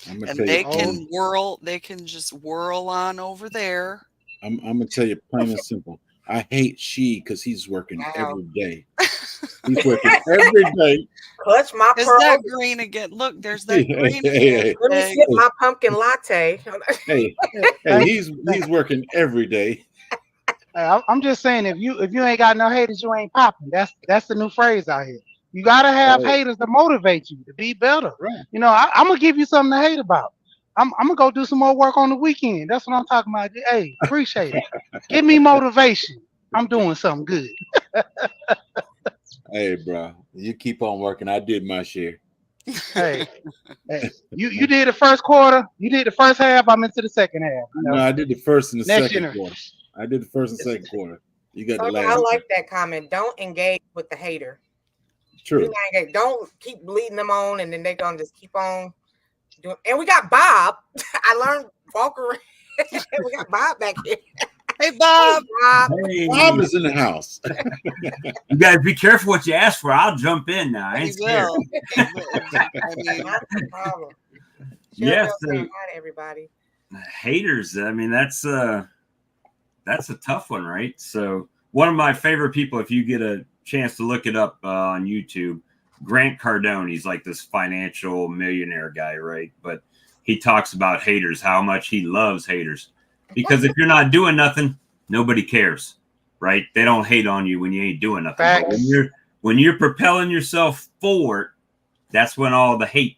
I'm gonna
And
tell
they
you,
can just whirl on over there.
I'm gonna tell you plain and simple. I hate She because he's working
Wow.
every day. He's working every day.
Clutch my
There's
pearl.
that green again. Look, there's that green
Hey,
Let me
again.
sip my pumpkin latte.
hey, he's working every day.
I'm just saying, if you ain't got no haters, you ain't popping. That's the new phrase out here. You gotta have
Right.
haters to motivate you to be better.
Right.
You know, I'm gonna give you something to hate about. I'm gonna go do some more work on the weekend. That's what I'm talking about. Hey, appreciate it. Give me motivation. I'm doing something good.
Hey, bro, you keep on working. I did my share.
Hey, you did the first quarter. You did the first half. I'm into the second half. You know,
No, I did the first and the
next
second
generation.
quarter. I did the first and second quarter. You got the
Sonia,
last.
I like that comment. Don't engage with the hater.
True.
Do not engage. Don't keep leading them on, and then they're gonna just keep on doing. And we got Bob. I learned Walker. We got Bob back here.
Hey, Bob.
Bob.
Hey,
Bob is in the house.
you guys be careful what you ask for. I'll jump in now. I
He
ain't scared.
will. I mean,
Not the problem.
Yes,
Cheryl
so-
saying hi to everybody.
Haters. I mean, that's a tough one, right? So one of my favorite people, if you get a chance to look it up on YouTube, Grant Cardone. He's like this financial millionaire guy, right? But he talks about haters, how much he loves haters, because if you're not doing nothing, nobody cares, right? They don't hate on you when you ain't doing nothing. But
Facts.
when you're propelling yourself forward, that's when all the hate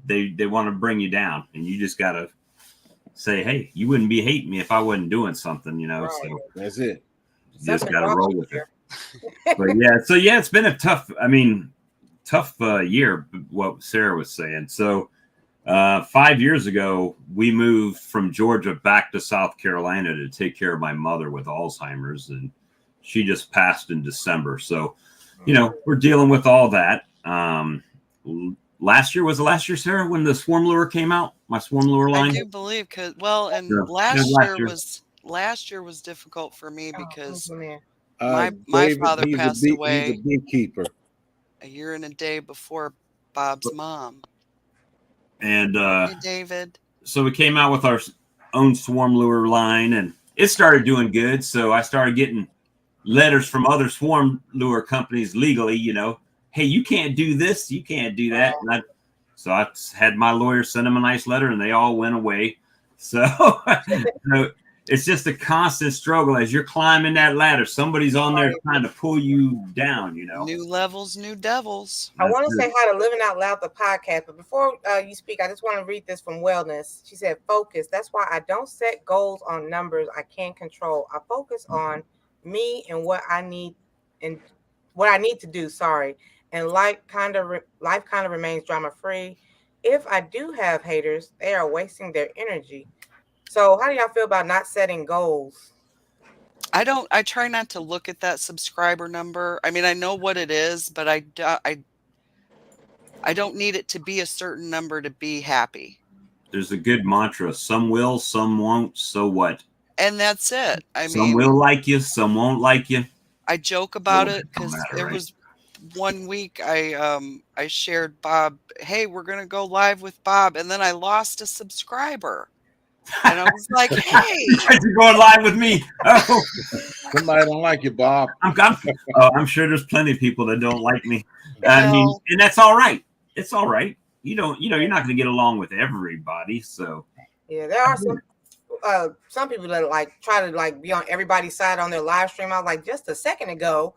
they want to bring you down, and you just gotta say, hey, you wouldn't be hating me if I wasn't doing something, you know.
Right.
So
That's it.
you just
Something
gotta
wrong
roll
with
with
you.
it. But yeah, it's been a tough year, what Sarah was saying. So 5 years ago, we moved from Georgia back to South Carolina to take care of my mother with Alzheimer's, and she just passed in December. So, you know, we're dealing with all that. Last year, Sarah, when the swarm lure came out, my swarm lure line?
I do believe because and
Yeah.
last
Yeah,
year was difficult for me because
Oh, man.
my
David,
father passed away
He's a beekeeper.
a year and a day before Bob's mom.
And
Hey, David.
so we came out with our own swarm lure line, and it started doing good. So I started getting letters from other swarm lure companies legally, you know, hey, you can't do this, you can't do that. And so I had my lawyer send them a nice letter, and they all went away. So, so it's just a constant struggle as you're climbing that ladder. Somebody's on there trying to pull you down, you know.
New levels, new devils.
I want to say hi to Living Out Loud, the podcast. But before you speak, I just want to read this from Wellness. She said, focus. That's why I don't set goals on numbers I can't control. I focus on me and what I need to do. Sorry. And life kind of remains drama free. If I do have haters, they are wasting their energy. So how do y'all feel about not setting goals?
I try not to look at that subscriber number. I mean, I know what it is, but I don't need it to be a certain number to be happy.
There's a good mantra: some will, some won't. So what?
And that's it. I
Some
mean,
will like you, some won't like you.
I joke about
Well,
it because
no matter,
there
right?
was one week I shared Bob, hey, we're gonna go live with Bob, and then I lost a subscriber. And I was like, hey,
You're going live with me. Oh,
Somebody don't like you, Bob.
I'm sure there's plenty of people that don't like me. I mean,
well,
and that's all right. It's all right. You're not going to get along with everybody. So
Yeah, there are some. some people that like try to like be on everybody's side on their live stream. I was like, just a second ago,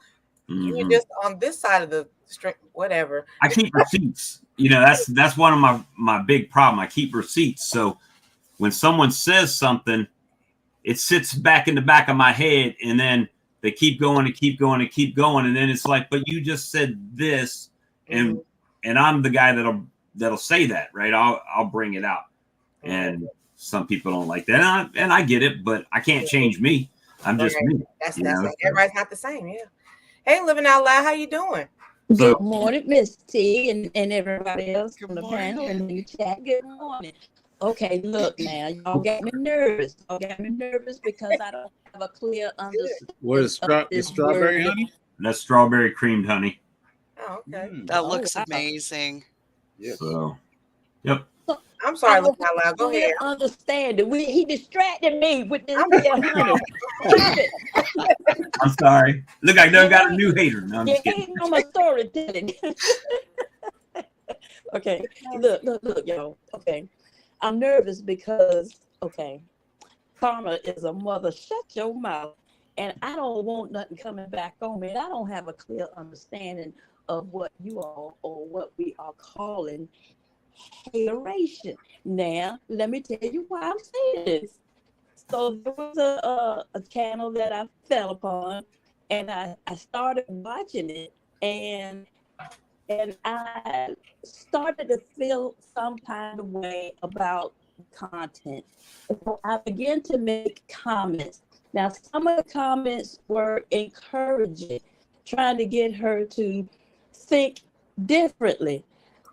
you were just on this side of the stream, whatever.
I keep receipts. That's one of my big problem. I keep receipts. So when someone says something, it sits back in the back of my head, and then they keep going and keep going and keep going, and then it's like, but you just said this, and I'm the guy that'll say that, right? I'll bring it out, and some people don't like that, and I get it, but I can't change me. I'm just me.
That's everybody's not the same. Yeah. Hey, Living Out Loud, how you doing?
Good morning, Miss T, and everybody else from the panel and the chat. Good morning. Okay, look now, y'all got me nervous. Y'all got me nervous because I don't have a clear understanding.
What is strawberry honey?
That's strawberry creamed honey.
Oh, okay.
That looks amazing.
Yes.
So, yep.
I'm sorry, Living Out Loud. Go ahead.
Understand it. He distracted me with this honey. Stop it.
I'm sorry. Look, I done got a new hater. No, I'm just kidding.
Ain't on my storytelling. Okay, look, y'all. Okay, I'm nervous because karma is a mother. Shut your mouth. And I don't want nothing coming back on me. And I don't have a clear understanding of what you all or what we are calling hateration. Now, let me tell you why I'm saying this. So there was a channel that I fell upon, and I started watching it, and I started to feel some kind of way about content. So I began to make comments. Now, some of the comments were encouraging, trying to get her to think differently.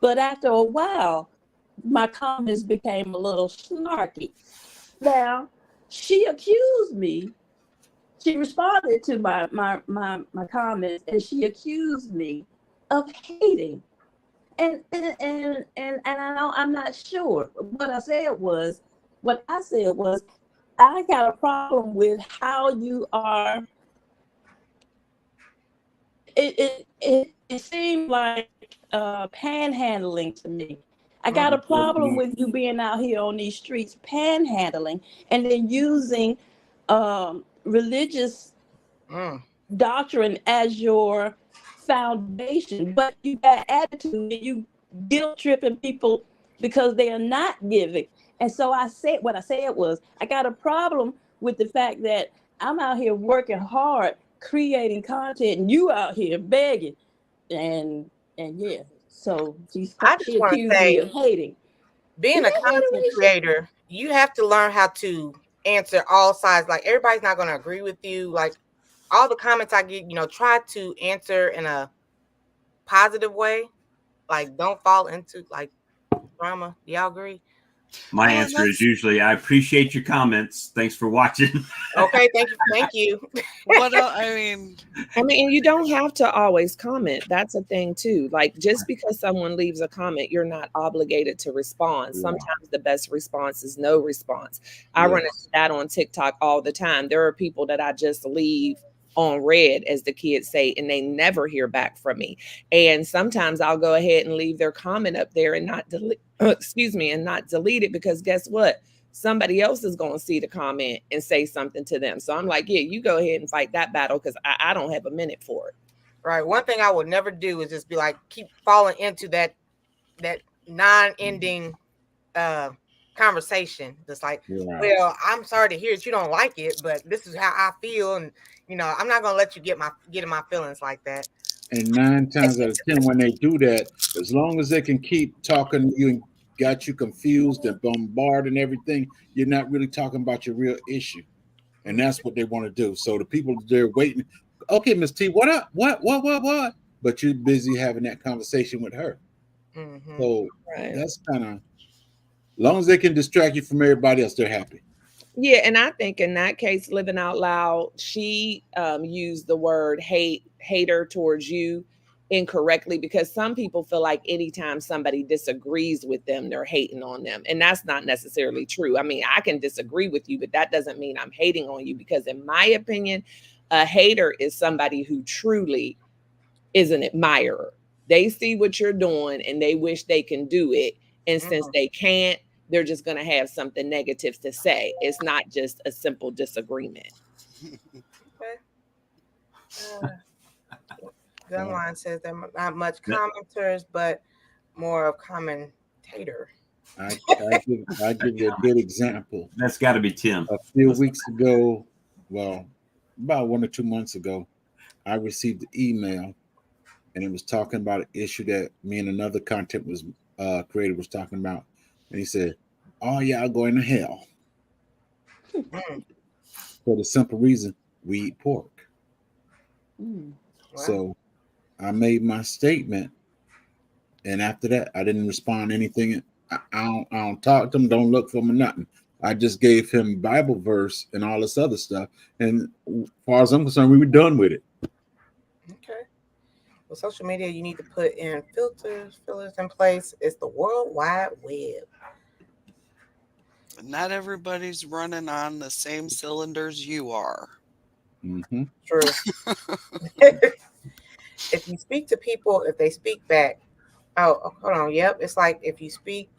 But after a while, my comments became a little snarky. Now, she accused me. She responded to my comments, and she accused me of hating. And I'm not sure. What I said was, I got a problem with how you are. It seemed like panhandling to me. I got a problem with you being out here on these streets panhandling and then using religious doctrine as your foundation, but you got attitude and you guilt tripping people because they are not giving. And so I said, what I said was, I got a problem with the fact that I'm out here working hard, creating content, and you out here begging. And yeah, so she accused me of hating.
Being a content creator, you have to learn how to answer all sides. Like, everybody's not going to agree with you. Like, all the comments I get, try to answer in a positive way. Like, don't fall into like drama. Y'all agree?
My answer is usually, I appreciate your comments. Thanks for watching.
Okay, thank you.
What else? I mean,
you don't have to always comment. That's a thing too. Like, just because someone leaves a comment, you're not obligated to respond. Sometimes the best response is no response. I run into that on TikTok all the time. There are people that I just leave on red, as the kids say, and they never hear back from me. And sometimes I'll go ahead and leave their comment up there and not delete it, because guess what? Somebody else is going to see the comment and say something to them. So I'm like, yeah, you go ahead and fight that battle, because I don't have a minute for it.
Right. One thing I would never do is just be like, keep falling into that non-ending conversation. Just like, well, I'm sorry to hear that you don't like it, but this is how I feel, and I'm not gonna let you get in my feelings like that.
And 9 times out of 10, when they do that, as long as they can keep talking to you and got you confused and bombarded and everything, you're not really talking about your real issue. And that's what they want to do. So the people, they're waiting. Okay, Miss T, what up? What? But you're busy having that conversation with her. So that's kind of, as long as they can distract you from everybody else, they're happy.
Yeah, and I think in that case, Living Out Loud, she used the word hater towards you incorrectly, because some people feel like anytime somebody disagrees with them, they're hating on them. And that's not necessarily true. I mean, I can disagree with you, but that doesn't mean I'm hating on you, because in my opinion, a hater is somebody who truly is an admirer. They see what you're doing and they wish they can do it. And since they can't, they're just going to have something negative to say. It's not just a simple disagreement.
Okay. Gunline says there are not much commenters, but more of commentator.
I give you a good example.
That's got to be Tim.
A few weeks ago, well, about 1 or 2 months ago, I received an email, and it was talking about an issue that me and another content was creator was talking about, and he said, "Oh, y'all going to hell for the simple reason we eat pork."
Mm.
Wow.
So I made my statement, and after that, I didn't respond to anything. I don't talk to him, don't look for him or nothing. I just gave him Bible verse and all this other stuff. And as far as I'm concerned, we were done with it.
Okay. Well, social media, you need to put in fillers in place. It's the World Wide Web.
Not everybody's running on the same cylinders you are.
Mm-hmm.
True. If you speak to people, if they speak back, hold on. Yep. It's like if you speak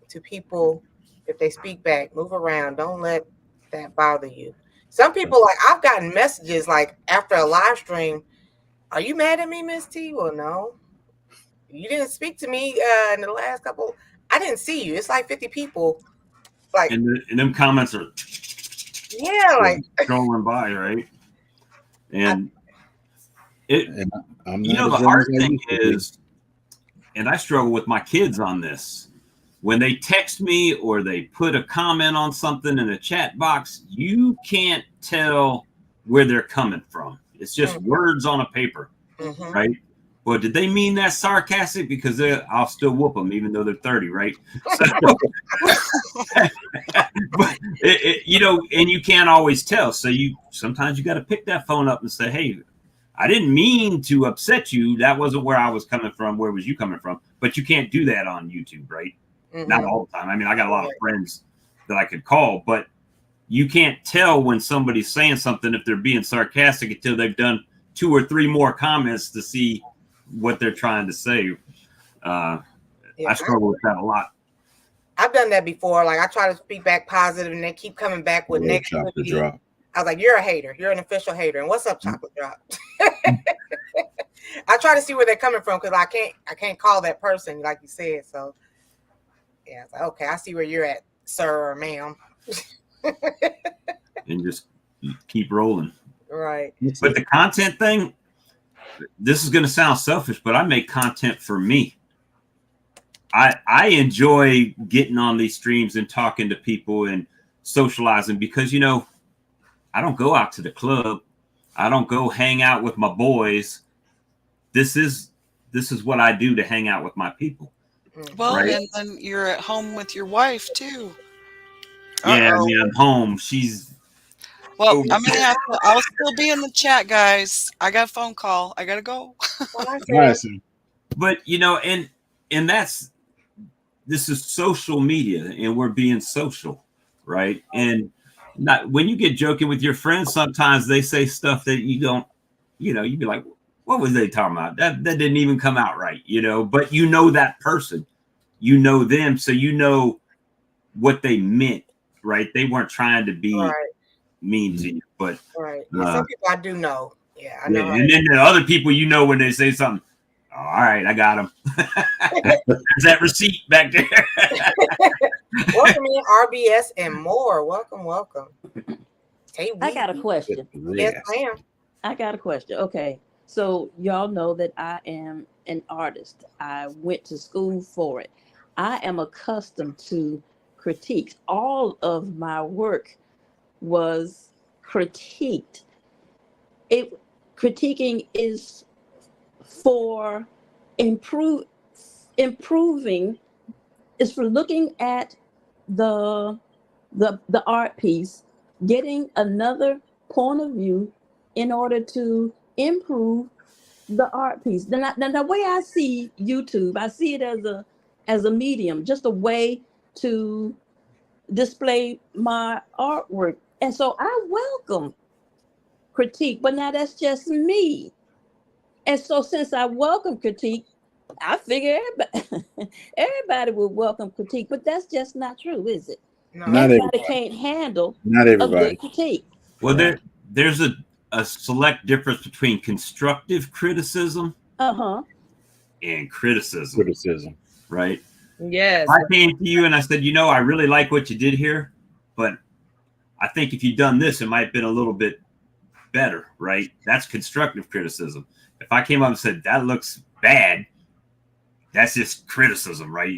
to people, if they speak back, move around. Don't let that bother you. Some people, like, I've gotten messages like after a live stream, "Are you mad at me, Miss T?" Well, no. You didn't speak to me in the last couple. I didn't see you. It's like 50 people. Like,
And them comments are
like
scrolling by, right? And
I'm
you know, the hard thing is, and I struggle with my kids on this. When they text me or they put a comment on something in a chat box, you can't tell where they're coming from. It's just words on a paper, right? Well, did they mean that sarcastic? Because I'll still whoop them, even though they're 30, right? So, but you know, and you can't always tell. So sometimes you got to pick that phone up and say, "Hey, I didn't mean to upset you. That wasn't where I was coming from. Where was you coming from?" But you can't do that on YouTube, right? Not all the time. I mean, I got a lot of friends that I could call, but you can't tell when somebody's saying something if they're being sarcastic until they've done 2 or 3 more comments to see what they're trying to say. I struggle with that a lot.
I've done that before. Like, I try to speak back positive, and they keep coming back with negativity. I was like, "You're a hater. You're an official hater." And what's up, Chocolate Drop? I try to see where they're coming from because I can't call that person like you said. So yeah, it's like, okay, I see where you're at, sir or ma'am.
And just keep rolling.
Right.
But the content thing, this is going to sound selfish, but I make content for me. I enjoy getting on these streams and talking to people and socializing because, you know, I don't go out to the club. I don't go hang out with my boys. This is what I do to hang out with my people.
Well,
right?
and then you're at home with your wife too.
Yeah, I mean, I'm home. She's
well. I'm gonna have to. I'll still be in the chat, guys. I got a phone call. I gotta go.
But you know, and this is social media, and we're being social, right? And not when you get joking with your friends, sometimes they say stuff that you don't, you know, you'd be like, "What was they talking about? That didn't even come out right," you know. But you know that person, you know them, so you know what they meant, right? They weren't trying to be mean to you, but
some people I do know. Yeah, I know.
And then the other people, you know, when they say something, "Oh, all right, I got them." There's that receipt back there.
Welcome in, RBS and more. Welcome. Hey,
I got a question.
Yes, ma'am.
I got a question. Okay. So y'all know that I am an artist. I went to school for it. I am accustomed to critiques. All of my work was critiqued. Critiquing is for improving, is for looking at the art piece, getting another point of view in order to improve the art piece. Then the way I see YouTube, I see it as a medium, just a way to display my artwork. And so I welcome critique, but now that's just me. And so since I welcome critique, I figure everybody would welcome critique, but that's just not true, is it?
No.
Not
Everybody
everybody.
can't handle
Not
a
everybody.
good critique.
Well,
Right.
there's a select difference between constructive criticism
Uh-huh.
and criticism,
Criticism.
right?
Yes.
If I came to you and I said, I really like what you did here, but I think if you'd done this, it might have been a little bit better, right? That's constructive criticism. If I came up and said, that looks bad, that's just criticism, right?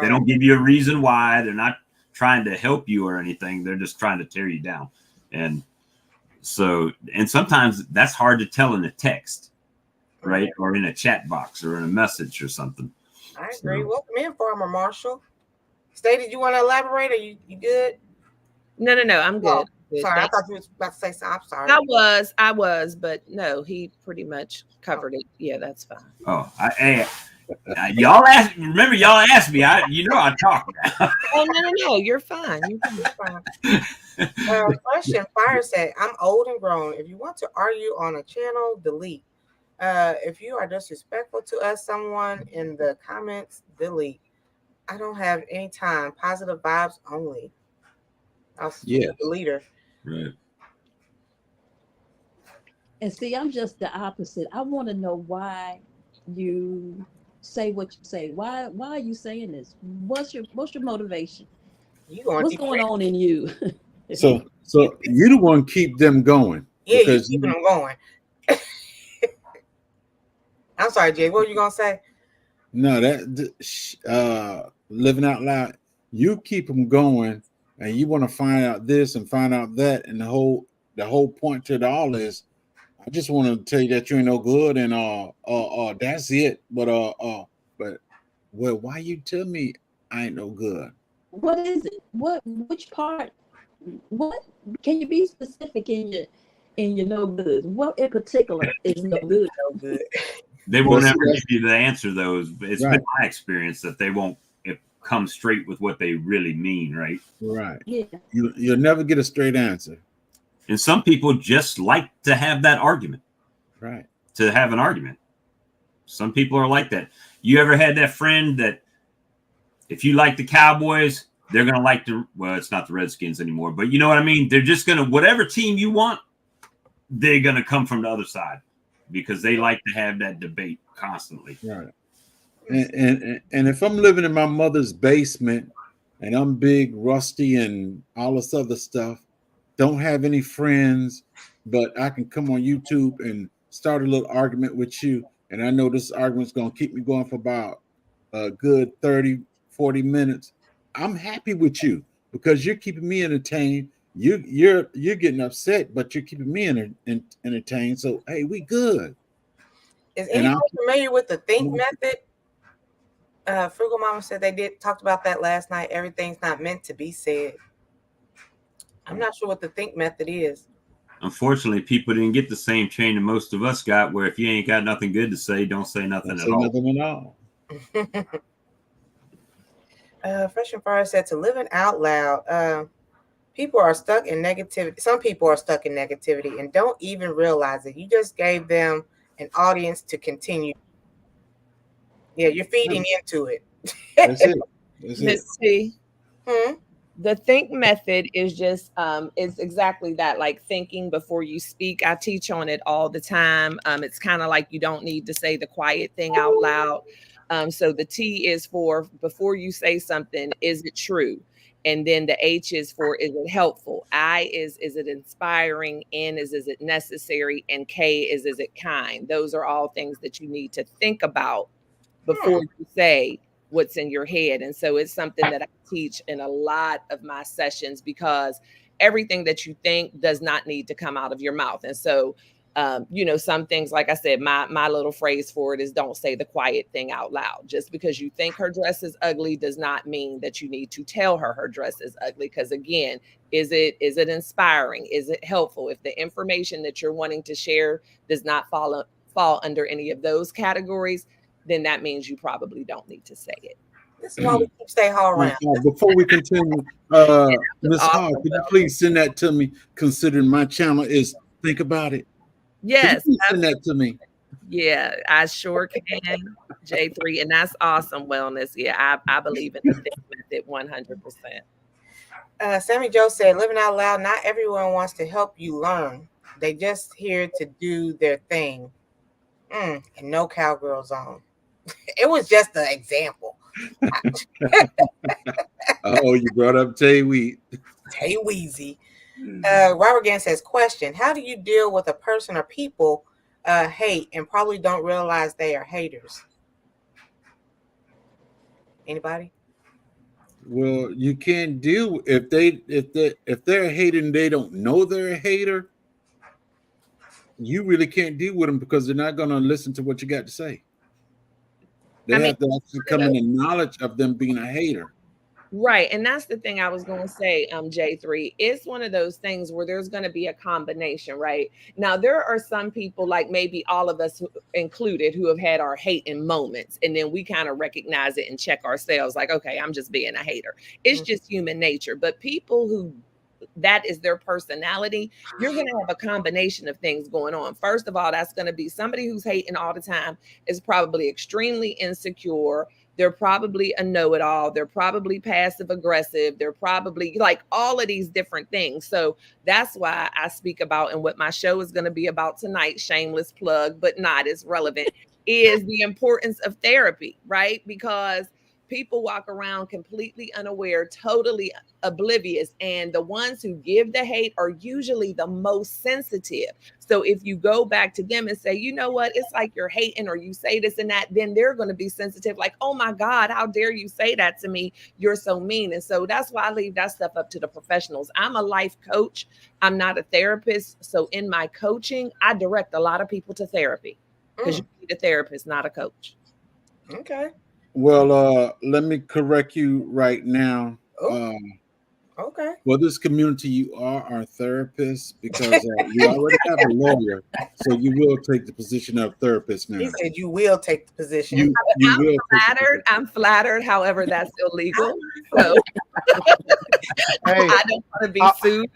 They don't give you a reason why. They're not trying to help you or anything. They're just trying to tear you down. And so, and sometimes that's hard to tell in a text, right? Or in a chat box or in a message or something.
I agree. Welcome in, Farmer Marshall. Stay, did you want to elaborate? Are you good?
No, I'm good. Good.
Sorry,
Thanks.
I thought you was about to say something. I'm sorry.
I was, but no, he pretty much covered it. Yeah, that's fine.
Oh, y'all asked. Remember, y'all asked me. I talk now.
Oh no, you're fine. You're fine.
Fresh and Fire said, "I'm old and grown. If you want to argue on a channel, delete. If you are disrespectful to us, someone in the comments, delete. I don't have any time. Positive vibes only." I'll the leader.
Right.
And see, I'm just the opposite. I want to know why you say what you say. Why are you saying this? What's your motivation? What's going on in you?
So you the one keep them going.
Yeah, you keeping them going. I'm sorry, Jay. What were you gonna say?
No, that living out loud. You keep them going, and you want to find out this and find out that, and the whole point to it all is, I just want to tell you that you ain't no good, and that's it. But well, why you tell me I ain't no good?
What is it? Which part? What can you be specific in your no good? What in particular is no good?
No good.
They won't ever give you the answer, though. It's been my experience that they won't come straight with what they really mean, right?
Right.
Yeah.
You'll never get a straight answer.
And some people just like to have that argument.
Right.
To have an argument. Some people are like that. You ever had that friend that if you like the Cowboys, they're going to like it's not the Redskins anymore, but you know what I mean? They're just going to, whatever team you want, they're going to come from the other side because they like to have that debate constantly.
Right. And if I'm living in my mother's basement and I'm big, rusty, and all this other stuff, don't have any friends, but I can come on YouTube and start a little argument with you. And I know this argument's going to keep me going for about a good 30, 40 minutes. I'm happy with you because you're keeping me entertained. You're getting upset, but you're keeping me entertained. So, hey, we good.
Is anyone familiar with the think method? Frugal Mama said they talked about that last night. Everything's not meant to be said. I'm not sure what the think method is.
Unfortunately, people didn't get the same training most of us got, where if you ain't got nothing good to say, don't say nothing at all.
Nothing at all.
Fresh and Fire said, to living out loud. People are stuck in negativity. Some people are stuck in negativity and don't even realize it. You just gave them an audience to continue. Yeah, you're feeding into it.
That's it.
Miss T. The think method is just it's exactly that, like thinking before you speak. I teach on it all the time. It's kind of like you don't need to say the quiet thing out loud. So the T is for before you say something, is it true? And then the H is for, is it helpful? I is it inspiring? N is it necessary? And K is it kind? Those are all things that you need to think about before you say what's in your head. And so it's something that I teach in a lot of my sessions, because everything that you think does not need to come out of your mouth. And so, some things, like I said, my little phrase for it is, don't say the quiet thing out loud. Just because you think her dress is ugly does not mean that you need to tell her dress is ugly. Because again, is it inspiring? Is it helpful? If the information that you're wanting to share does not fall under any of those categories, then that means you probably don't need to say it.
This is why we keep Stay Hall around.
Before we continue, Ms. Hall, could you please send that to me, considering my channel is Think About It?
Yes.
Send that to me.
Yeah, I sure can. J3, and that's awesome wellness. Yeah, I believe in the think method 100%.
Sammy Joe said, living out loud, not everyone wants to help you learn. They just here to do their thing. And no cowgirl zone. It was just an example.
Oh, you brought up Tay Wheat.
Tay Weezy. Robert Gann says, question, how do you deal with a person or people hate and probably don't realize they are haters? Anybody?
Well, you can't deal if they're hating, they don't know they're a hater. You really can't deal with them because they're not going to listen to what you got to say. They have to actually come in the knowledge of them being a hater.
Right. And that's the thing I was going to say, J3. It's one of those things where there's going to be a combination, right? Now, there are some people, like maybe all of us included, who have had our hating moments. And then we kind of recognize it and check ourselves like, okay, I'm just being a hater. It's just human nature. But people who that is their personality, you're going to have a combination of things going on. First of all, that's going to be somebody who's hating all the time is probably extremely insecure. They're probably a know-it-all. They're probably passive aggressive. They're probably like all of these different things. So that's why I speak about, and what my show is going to be about tonight, shameless plug, but not as relevant, is the importance of therapy, right? Because people walk around completely unaware, totally oblivious. And the ones who give the hate are usually the most sensitive. So if you go back to them and say, you know what, it's like you're hating or you say this and that, then they're going to be sensitive. Like, oh my God, how dare you say that to me? You're so mean. And so that's why I leave that stuff up to the professionals. I'm a life coach. I'm not a therapist. So in my coaching, I direct a lot of people to therapy because you need a therapist, not a coach.
Okay.
Well, let me correct you right now.
Okay.
For this community, you are our therapist because you already have a lawyer, so you will take the position of therapist now.
He said you will take the position.
You will.
I'm flattered. However, that's illegal. So
Hey,
I don't want to be sued.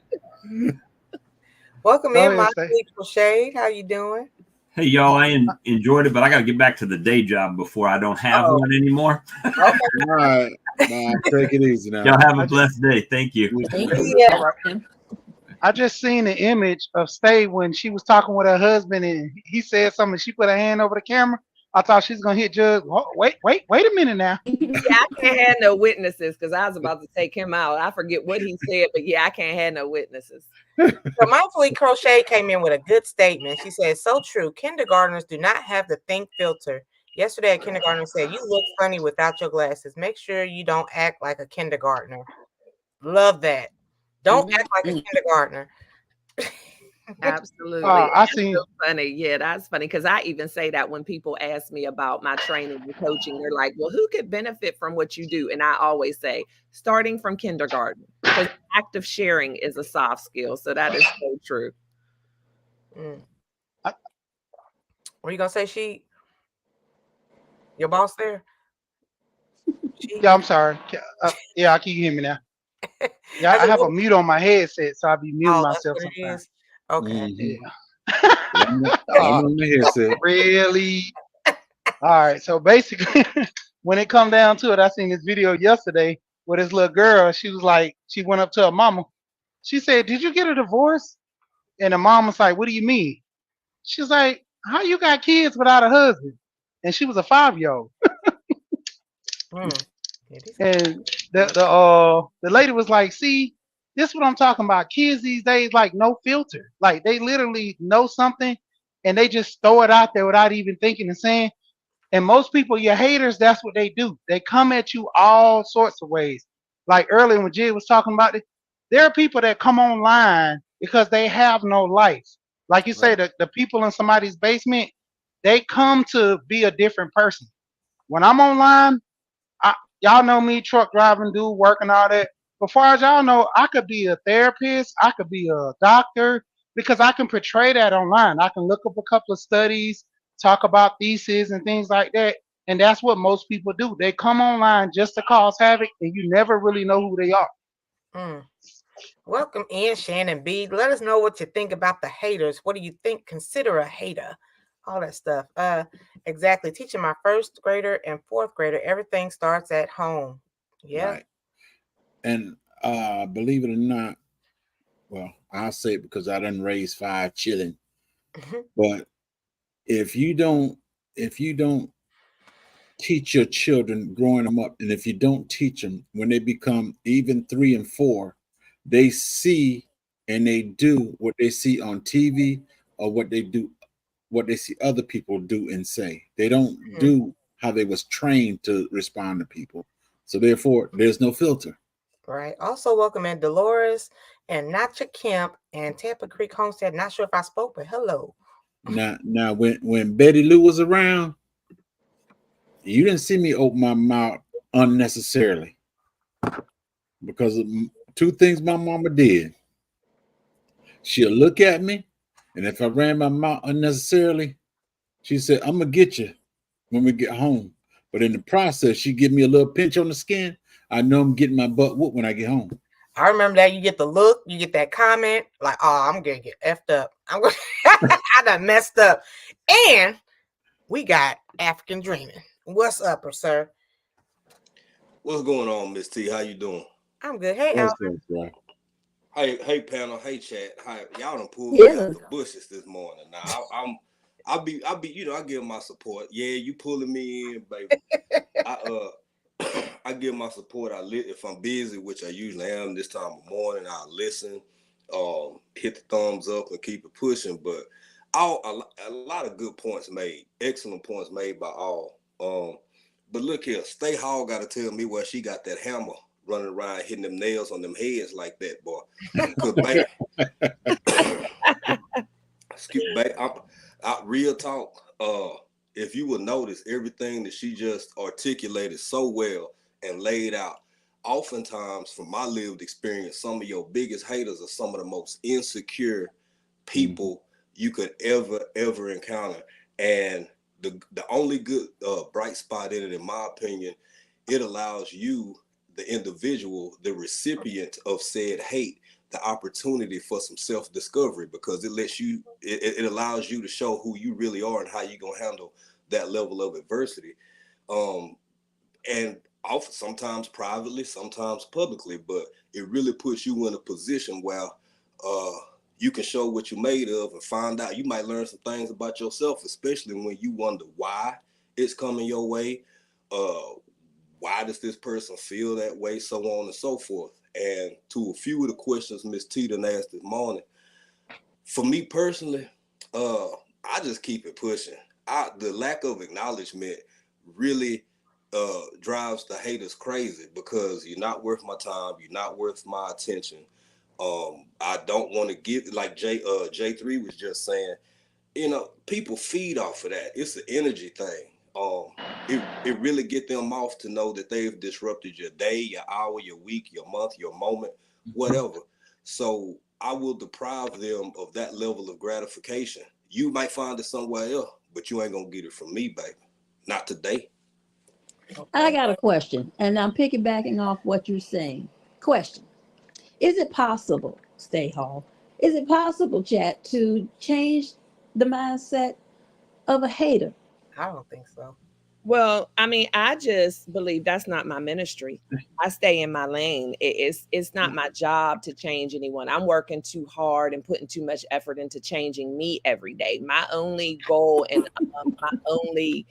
Welcome
Go
in,
ahead,
my
Stay.
beautiful Shade. How you doing?
Hey, y'all, I enjoyed it, but I got to get back to the day job before I don't have one anymore.
Okay.
All right. Nah, take it easy now.
Y'all have a blessed day. Thank you.
Yeah.
I just seen the image of Stay when she was talking with her husband and he said something. She put her hand over the camera. I thought she was gonna hit Judge. Oh, wait a minute now.
Yeah, I can't have no witnesses because I was about to take him out. I forget what he said, but yeah, I can't have no witnesses.
So Mindfully Crochet came in with a good statement. She said, so true. Kindergartners do not have the think filter. Yesterday, a kindergartner said, you look funny without your glasses. Make sure you don't act like a kindergartner. Love that. Don't act like a kindergartner.
Absolutely.
I seen.
So funny. Yeah, that's funny because I even say that when people ask me about my training and coaching, they're like, well, who could benefit from what you do? And I always say, starting from kindergarten, because active sharing is a soft skill. So that is so true.
What are you going to say, She? Your boss there?
Yeah, I'm sorry. Yeah, can you hear me now? Yeah, I have a mute on my headset, so I'll be muting myself sometimes.
Okay.
Yeah.
I'm on the headset.
Really? All right. So basically, when it come down to it, I seen this video yesterday with this little girl. She was like, she went up to her mama. She said, "Did you get a divorce?" And the mom was like, "What do you mean?" She's like, "How you got kids without a husband?" And she was a 5-year-old. And the lady was like, "See, this is what I'm talking about. Kids these days, like, no filter. Like, they literally know something and they just throw it out there without even thinking and saying. And most people, your haters, that's what they do. They come at you all sorts of ways. Like earlier when Jay was talking about it, there are people that come online because they have no life. Like you say, the people in somebody's basement, they come to be a different person. When I'm online, y'all know me, truck driving dude, working all that. But far as y'all know, I could be a therapist, I could be a doctor, because I can portray that online. I can look up a couple of studies, talk about theses and things like that. And that's what most people do. They come online just to cause havoc, and you never really know who they are.
Welcome in, Shannon B. Let us know what you think about the haters. What do you think? Consider a hater. all that stuff. Exactly. Teaching my first grader and fourth grader, everything starts at home. Yeah.
Right. And believe it or not, well, I'll say it because I done raised 5 children. But if you don't teach your children growing them up, and if you don't teach them when they become even 3 and 4, they see and they do what they see on TV or what they see other people do and say. They don't do how they was trained to respond to people. So therefore, there's no filter.
Right. Also, welcome in Dolores and Natcha Kemp and Tampa Creek Homestead. Not sure if I spoke, but hello.
Now, when Betty Lou was around, you didn't see me open my mouth unnecessarily because of 2 things my mama did. She'll look at me, and if I ran my mouth unnecessarily, she said, "I'm gonna get you when we get home." But in the process, she give me a little pinch on the skin. I know I'm getting my butt whooped when I get home.
I remember that. You get the look, you get that comment, like, "Oh, I'm gonna get effed up. I'm gonna, I done messed up." And we got African Dreaming. What's up, sir?
What's going on, Miss T? How you doing?
I'm good. Hey,
What's
Alvin.
up,
Hey, panel. Hey, chat. Hi, y'all done pulled me out the bushes this morning. Now I'll be, I give my support. Yeah, you pulling me in, baby. I give my support. If I'm busy, which I usually am this time of morning, I listen, hit the thumbs up and keep it pushing. But a lot of good points made, excellent points made by all. But look here, Stay Hall got to tell me where she got that hammer running around hitting them nails on them heads like that, boy. Cause baby, real talk. If you would notice everything that she just articulated so well and laid out, oftentimes from my lived experience, some of your biggest haters are some of the most insecure people you could ever encounter. And the only good bright spot in it, in my opinion, it allows you, the individual, the recipient of said hate, the opportunity for some self-discovery, because it allows you to show who you really are and how you're gonna handle that level of adversity. And sometimes privately, sometimes publicly, but it really puts you in a position where you can show what you're made of and find out. You might learn some things about yourself, especially when you wonder why it's coming your way. Why does this person feel that way? So on and so forth. And to a few of the questions Miss Teeton asked this morning, for me personally, I just keep it pushing. The lack of acknowledgement really drives the haters crazy, because you're not worth my time, you're not worth my attention. I don't want to give, like J3 was just saying, people feed off of that. It's an energy thing. It really get them off to know that they've disrupted your day, your hour, your week, your month, your moment, whatever. So I will deprive them of that level of gratification. You might find it somewhere else, but you ain't gonna get it from me, baby. Not today.
I got a question, and I'm piggybacking off what you're saying. Question: is it possible, Stay Hall? Is it possible, chat, to change the mindset of a hater?
I don't think so.
Well, I mean, I just believe that's not my ministry. I stay in my lane. It's not my job to change anyone. I'm working too hard and putting too much effort into changing me every day. My only goal and my only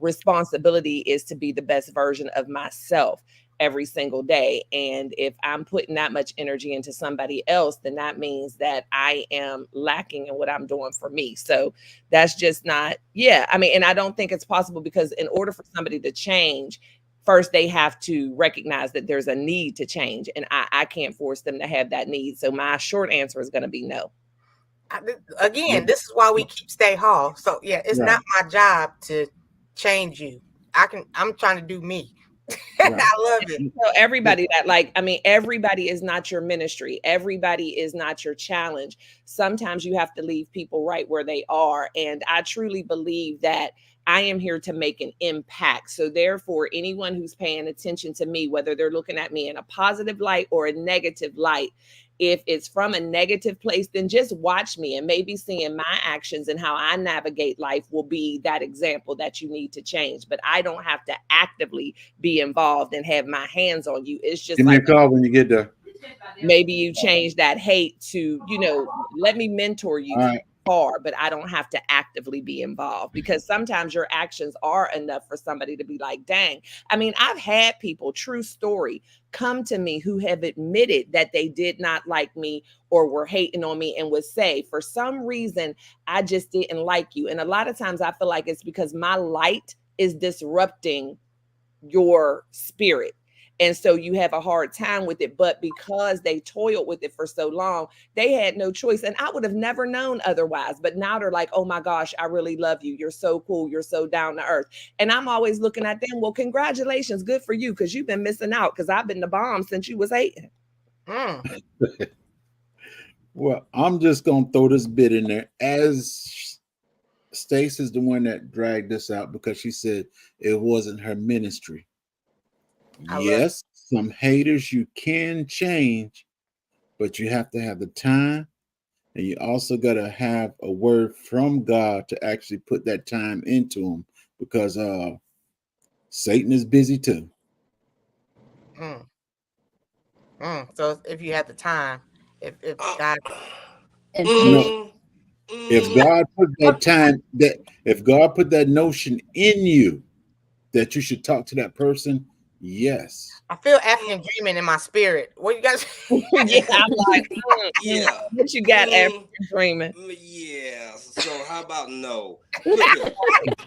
responsibility is to be the best version of myself every single day. And if I'm putting that much energy into somebody else, then that means that I am lacking in what I'm doing for me. So that's just not, I mean, and I don't think it's possible, because in order for somebody to change, first they have to recognize that there's a need to change. And I can't force them to have that need. So my short answer is going to be no.
Again, this is why we keep Stay Hall. So it's not my job to change you. I'm trying to do me. Right. I love it.
So everybody everybody is not your ministry. Everybody is not your challenge. Sometimes you have to leave people right where they are. And I truly believe that I am here to make an impact. So therefore, anyone who's paying attention to me, whether they're looking at me in a positive light or a negative light, If it's from a negative place, then just watch me, and maybe seeing my actions and how I navigate life will be that example that you need to change. But I don't have to actively be involved and have my hands on you. It's just
Give me a
like
call when you get there.
maybe you change that hate to, let me mentor you
All
to
right.
far, but I don't have to actively be involved, because sometimes your actions are enough for somebody to be like, dang. I mean, I've had people, true story, come to me who have admitted that they did not like me or were hating on me, and would say, for some reason, I just didn't like you. And a lot of times I feel like it's because my light is disrupting your spirit. And so you have a hard time with it. But because they toiled with it for so long, they had no choice. And I would have never known otherwise. But now they're like, oh my gosh, I really love you. You're so cool. You're so down to earth. And I'm always looking at them. Well, congratulations. Good for you. Because you've been missing out. Because I've been the bomb since you was hating.
Well, I'm just gonna throw this bit in there. As Stace is the one that dragged this out because she said it wasn't her ministry. Yes, some haters you can change, but you have to have the time, and you also got to have a word from God to actually put that time into them, because Satan is busy too.
So if you have the time, if God,
if God put that time, if God put that notion in you that you should talk to that person, yes.
I feel African dreaming in my spirit. What you guys?
Yeah, I'm like, what you got, African dreaming?
Yeah. So how about no? Look here.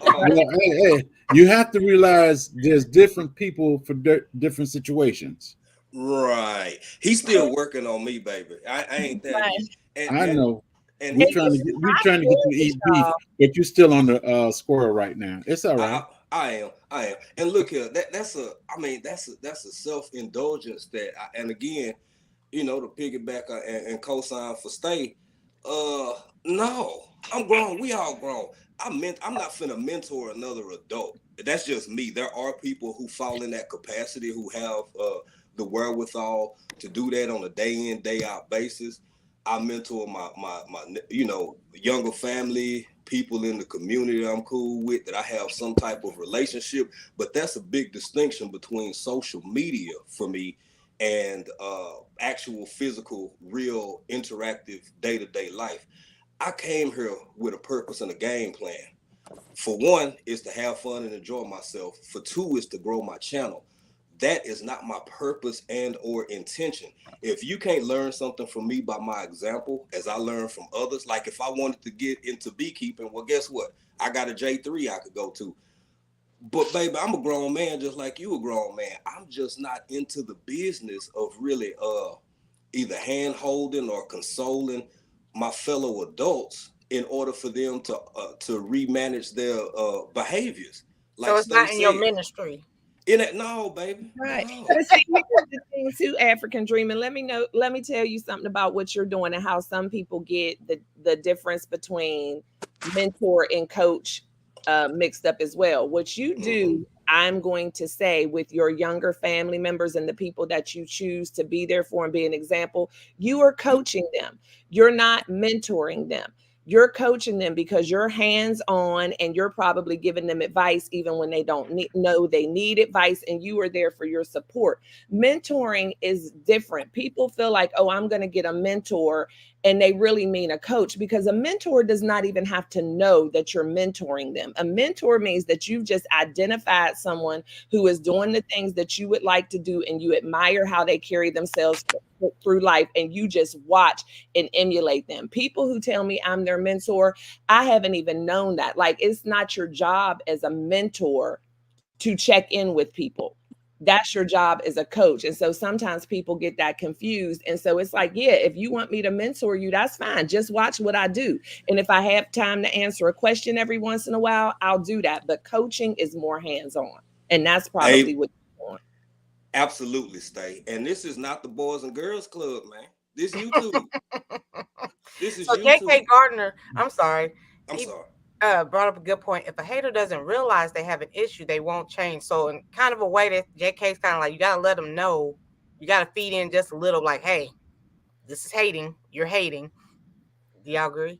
Well, hey, you have to realize there's different people for different situations.
Right. He's still working on me, baby. I ain't that yet.
I know.
And
we're trying to get you to eat beef, but you're still on the squirrel right now. It's all right.
I am. And look here, that's a self-indulgence that and again, to piggyback and co-sign for Stay. No, I'm grown. We all grown. I'm not finna mentor another adult. That's just me. There are people who fall in that capacity, who have the wherewithal to do that on a day in, day out basis. I mentor my younger family, people in the community I'm cool with, that I have some type of relationship. But that's a big distinction between social media for me and actual physical, real, interactive day-to-day life. I came here with a purpose and a game plan. For one, is to have fun and enjoy myself. For two, is to grow my channel. That is not my purpose and or intention. If you can't learn something from me by my example, as I learn from others, like if I wanted to get into beekeeping, well, guess what? I got a J3 I could go to. But baby, I'm a grown man just like you a grown man. I'm just not into the business of really either hand holding or consoling my fellow adults in order for them to remanage their behaviors. Like
so it's not in your ministry.
In it, no, baby.
Right.
No.
But see, here's the thing too, African dreaming. Let me tell you something about what you're doing and how some people get the difference between mentor and coach mixed up as well. What you do, I'm going to say, with your younger family members and the people that you choose to be there for and be an example, you are coaching them. You're not mentoring them. You're coaching them because you're hands-on, and you're probably giving them advice even when they don't know they need advice, and you are there for your support. Mentoring is different. People feel like, oh, I'm going to get a mentor, and they really mean a coach, because a mentor does not even have to know that you're mentoring them. A mentor means that you've just identified someone who is doing the things that you would like to do, and you admire how they carry themselves through life, and you just watch and emulate them. People who tell me I'm their mentor, I haven't even known that. Like, it's not your job as a mentor to check in with people. That's your job as a coach. And so sometimes people get that confused. And so it's like, yeah, if you want me to mentor you, that's fine. Just watch what I do. And if I have time to answer a question every once in a while, I'll do that. But coaching is more hands-on. And that's probably what you want.
Absolutely, Stay. And this is not the Boys and Girls Club, man. This YouTube. This is
so
YouTube.
JK Gardner, I'm sorry.
I'm sorry.
Brought up a good point. If a hater doesn't realize they have an issue, they won't change. So in kind of a way that JK's kind of like, you got to let them know, you got to feed in just a little, like, hey, This is hating. You're hating. Do y'all agree?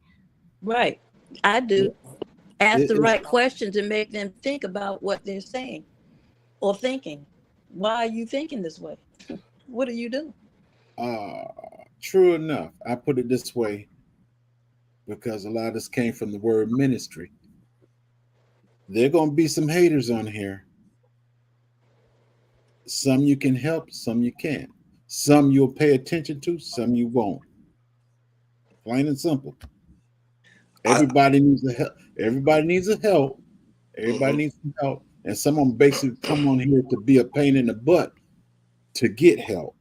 Right. I do. Ask the
It's
right questions and make them think about what they're saying or thinking. Why are you thinking this way? What are you doing?
true enough. I put it this way because a lot of this came from the word ministry. There are going to be some haters on here. Some you can help, some you can't. Some you'll pay attention to, some you won't. Plain and simple. Everybody needs a help. Everybody needs a help. Everybody needs some help. And someone basically come on here to be a pain in the butt to get help.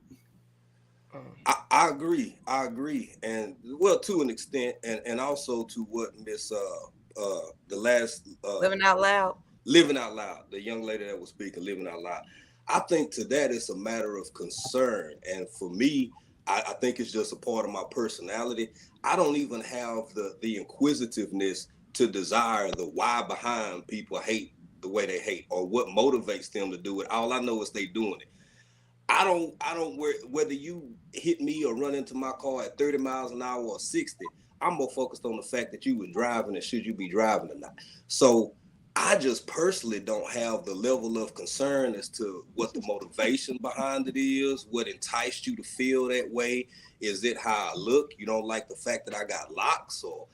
I agree. I agree. And well, to an extent, and also to what Miss the last
Living out loud.
Living out loud, the young lady that was speaking, living out loud. I think to that it's a matter of concern. And for me, I think it's just a part of my personality. I don't even have the inquisitiveness to desire the why behind people hate the way they hate or what motivates them to do it. All I know is they doing it. I don't whether you hit me or run into my car at 30 miles an hour or 60. I'm more focused on the fact that you were driving and should you be driving or not. So I just personally don't have the level of concern as to what the motivation behind it is, what enticed you to feel that way. Is it how I look? You don't like the fact that I got locks or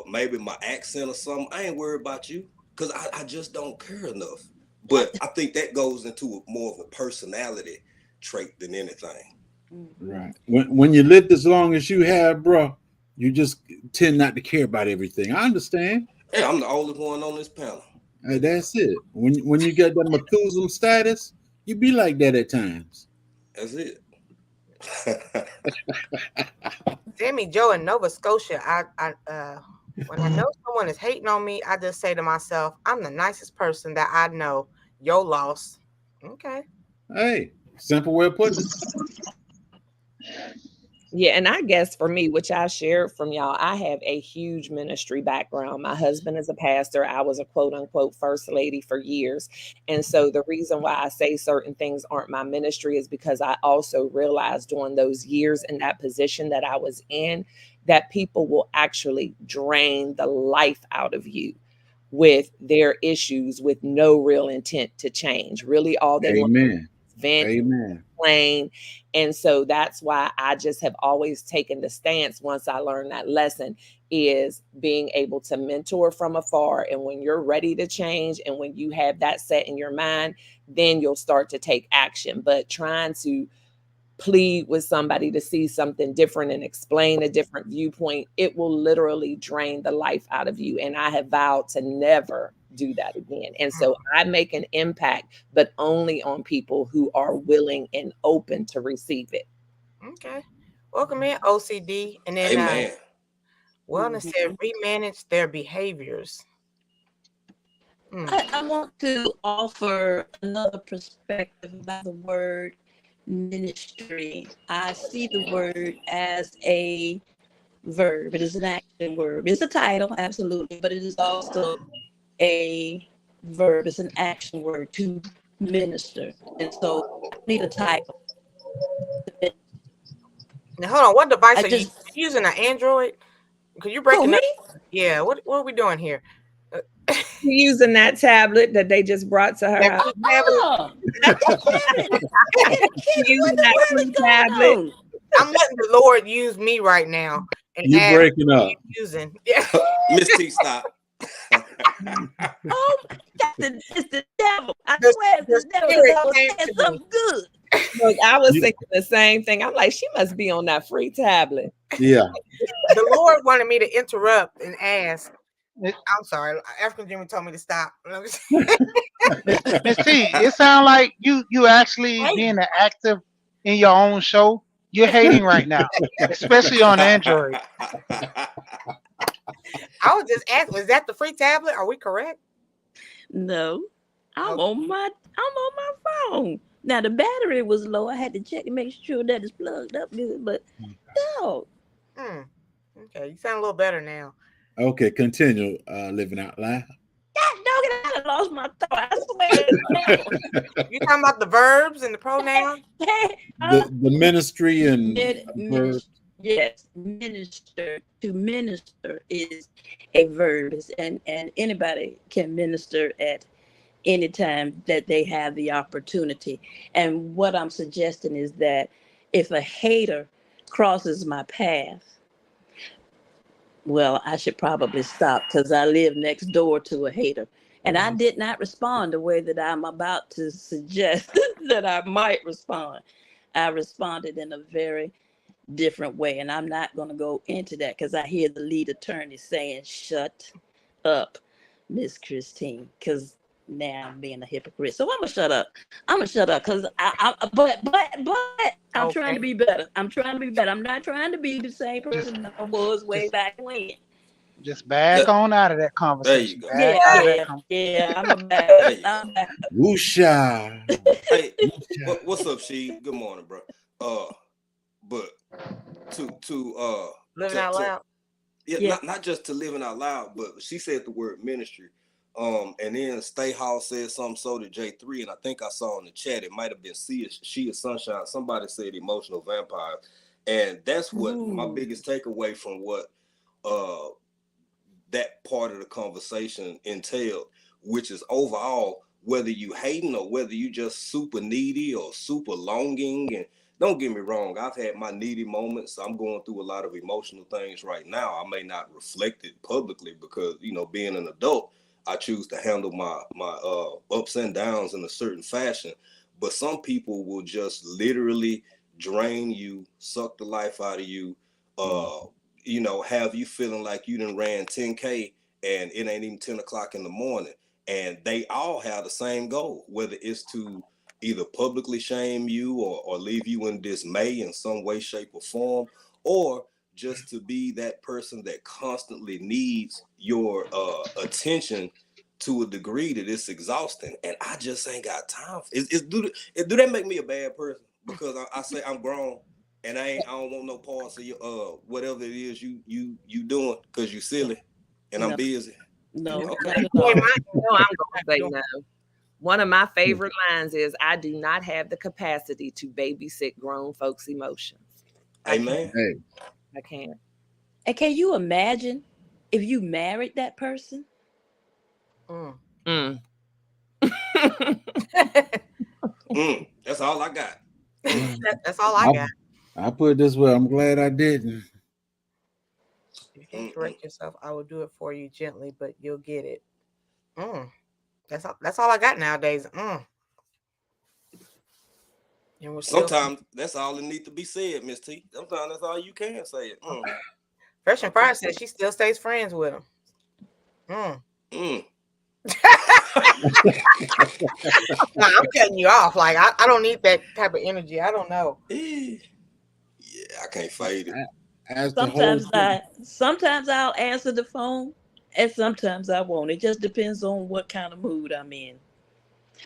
maybe my accent or something? I ain't worried about you because I just don't care enough. But I think that goes into more of a personality trait than anything.
Right. When you lived as long as you have, bro, you just tend not to care about everything. I understand.
Hey, I'm the oldest one on this panel.
Hey, that's it. When you get that Methuselah status, you be like that at times.
That's it.
Sammy Joe in Nova Scotia. When I know someone is hating on me, I just say to myself, I'm the nicest person that I know. Your loss. Okay.
Hey, simple way of putting it.
Yeah, and I guess for me, which I shared from y'all, I have a huge ministry background. My husband is a pastor. I was a quote unquote first lady for years. And so the reason why I say certain things aren't my ministry is because I also realized during those years in that position that I was in, that people will actually drain the life out of you with their issues with no real intent to change. Really, all they want to vent, complain. And so that's why I just have always taken the stance once I learned that lesson is being able to mentor from afar. And when you're ready to change and when you have that set in your mind, then you'll start to take action. But trying to plead with somebody to see something different and explain a different viewpoint, it will literally drain the life out of you. And I have vowed to never do that again. And so I make an impact, but only on people who are willing and open to receive it.
Okay. Welcome in, OCD. And then Wellness said remanage their behaviors.
I want to offer another perspective about the word ministry. I see the word as a verb. It is an action word. It's a title, absolutely, but it is also a verb. It's an action word, to minister. And so I need a title.
Now hold on, what device are you using? An Android? Because you're breaking up. Yeah, what are we doing here?
Using that tablet that they just brought to her house.
I'm letting the Lord use me right now. And
you're breaking up.
Using.
Miss T, stop.
Oh, it's the devil. I swear it's the devil. I was saying something good.
Look, I was thinking the same thing. I'm like, she must be on that free tablet.
Yeah.
The Lord wanted me to interrupt and ask. I'm sorry. African Jimmy told me to stop.
Miss T, it sounds like you actually being active in your own show. You're hating right now, especially on Android.
I was just asking, is that the free tablet? Are we correct?
No, I'm on my phone. Now the battery was low. I had to check and make sure that it's plugged up good, but no.
Okay, you sound a little better now.
Okay, continue living out loud.
God dog it, I lost my thought. I swear.
You talking about the verbs and the pronouns?
The ministry and
Yes, minister. To minister is a verb, and anybody can minister at any time that they have the opportunity. And what I'm suggesting is that if a hater crosses my path, well, I should probably stop because I live next door to a hater. And I did not respond the way that I'm about to suggest that I might respond. I responded in a very different way. And I'm not going to go into that because I hear the lead attorney saying, shut up, Miss Christine, because now I'm being a hypocrite. So I'm going to shut up. I'm going to shut up because but I'm trying to be better. I'm trying to be better. I'm not trying to be the same person I was way back when.
Just back on out of that conversation.
There you go.
Yeah, I'm a back. I'm back.
Woosha.
Hey, what's up, She? Good morning, bro. But to
Living out loud.
Yeah, not just to living out loud, but she said the word ministry. And then Stay House said something, so did J3, and I think I saw in the chat, it might have been She is Sunshine. Somebody said emotional vampire. And that's what my biggest takeaway from what that part of the conversation entailed, which is overall, whether you hating or whether you just super needy or super longing. And don't get me wrong, I've had my needy moments. I'm going through a lot of emotional things right now. I may not reflect it publicly because, you know, being an adult, I choose to handle my ups and downs in a certain fashion. But some people will just literally drain you, suck the life out of you, you know, have you feeling like you done ran 10K and it ain't even 10 o'clock in the morning. And they all have the same goal, whether it's to either publicly shame you or leave you in dismay in some way, shape, or form, or just to be that person that constantly needs your attention to a degree that it's exhausting. And I just ain't got time. Do that make me a bad person? Because I say I'm grown and I don't want no parts of your whatever it is you doing because you silly and I'm busy.
No,
okay.
I'm going to say no. One of my favorite lines is, I do not have the capacity to babysit grown folks' emotions.
Amen.
I can't.
And can you imagine if you married that person?
That's all I got.
That's all I got.
I put it this way, I'm glad I didn't.
If you can't correct yourself, I will do it for you gently, but you'll get it. That's all I got nowadays. And
sometimes that's all that needs to be said, Miss T. Sometimes that's all you can say it.
Fresh and Fire says she still stays friends with him. No, I'm cutting you off. Like I don't need that type of energy. I don't know.
Yeah, I can't fade it.
Sometimes I'll answer the phone, and sometimes I won't. It just depends on what kind of mood I'm in.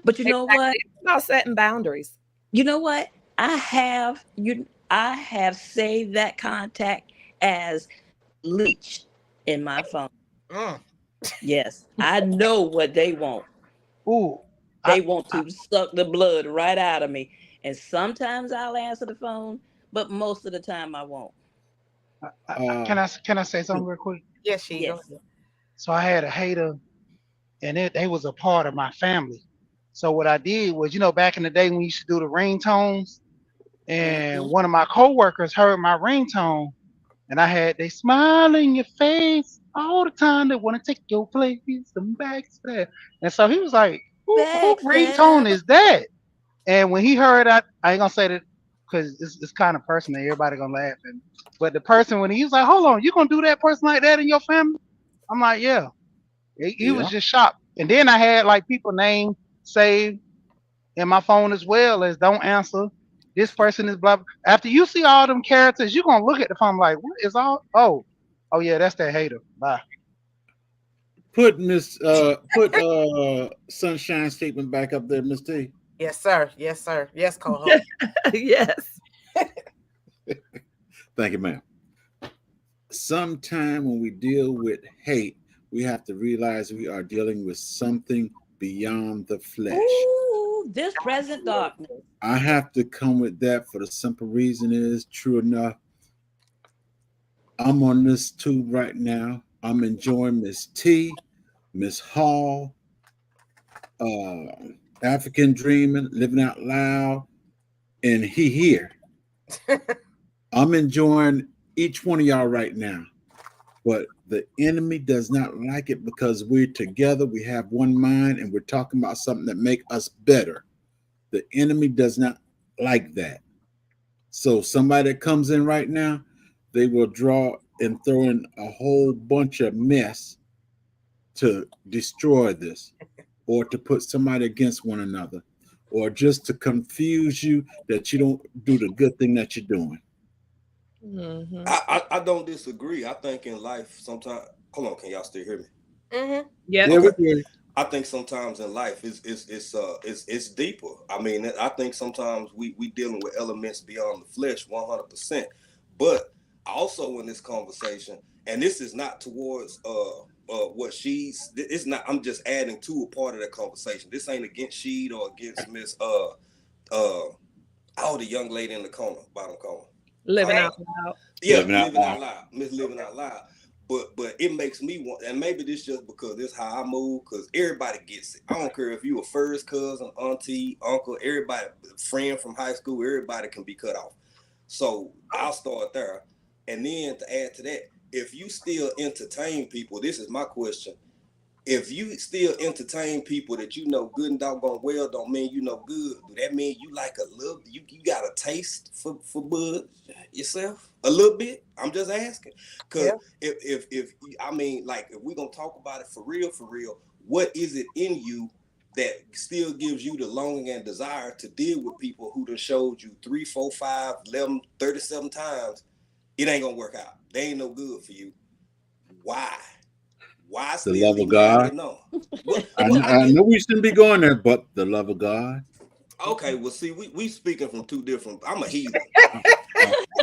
But you know what?
It's about setting boundaries.
You know what? I have saved that contact as leech in my phone. Yes, I know what they want. They want to suck the blood right out of me. And sometimes I'll answer the phone, but most of the time I won't.
Can I say something real quick?
Yes,
So I had a hater, and they was a part of my family. So what I did was, you know, back in the day when we used to do the ringtones, and one of my coworkers heard my ringtone, and they smile in your face all the time. They want to take your place, some backstab. And so he was like, who ringtone is that? And when he heard that, I ain't gonna say that because it's kind of personal. Everybody gonna laugh at me. But the person, when he was like, hold on, you gonna do that person like that in your family? I'm like, yeah. He was just shocked. And then I had like people name saved in my phone as well as don't answer. This person is blah. After you see all them characters, you're gonna look at the phone like, what is all? Oh yeah, that's that hater. Bye.
Put Sunshine statement back up there, Miss T.
Yes, sir. Yes, sir. Yes, co-host.
Yes.
Thank you, ma'am. Sometime when we deal with hate, we have to realize we are dealing with something beyond the flesh.
Ooh, this present darkness.
I have to come with that for the simple reason is, true enough, I'm on this tube right now. I'm enjoying Miss T, Miss Hall, African Dreaming, Living Out Loud, and He Here. I'm enjoying each one of y'all right now. But the enemy does not like it because we're together, we have one mind, and we're talking about something that make us better. The enemy does not like that. So somebody that comes in right now, they will draw and throw in a whole bunch of mess to destroy this, or to put somebody against one another, or just to confuse you that you don't do the good thing that you're doing.
Mm-hmm.
I don't disagree. I think in life sometimes. Hold on, can y'all still hear me?
Mm-hmm.
Yeah.
Yeah, we do.
I think sometimes in life it's deeper. I mean, I think sometimes we dealing with elements beyond the flesh 100%. But also in this conversation, and this is not towards what it's not. I'm just adding to a part of that conversation. This ain't against Sheed or against Miss the young lady in the corner, bottom corner.
Living out loud.
Yeah,
Living Out Loud.
Miss Living Out Loud. But it makes me want, and maybe this just because this how I move, because everybody gets it. I don't care if you a first cousin, auntie, uncle, everybody, friend from high school, everybody can be cut off. So I'll start there. And then to add to that, if you still entertain people, this is my question. If you still entertain people that you know good and doggone well, don't mean you know good. Do that mean you like a little? You got a taste for bud yourself a little bit? I'm just asking, because if I mean, like, if we gonna talk about it for real, what is it in you that still gives you the longing and desire to deal with people who done showed you 3, 4, 5, 11, 37 times it ain't gonna work out? They ain't no good for you. Why? Why
The
still
love of
leave it out
God.
of know? What,
I know we shouldn't be going there, but the love of God.
Okay, well, see, we speaking from two different. I'm a heathen.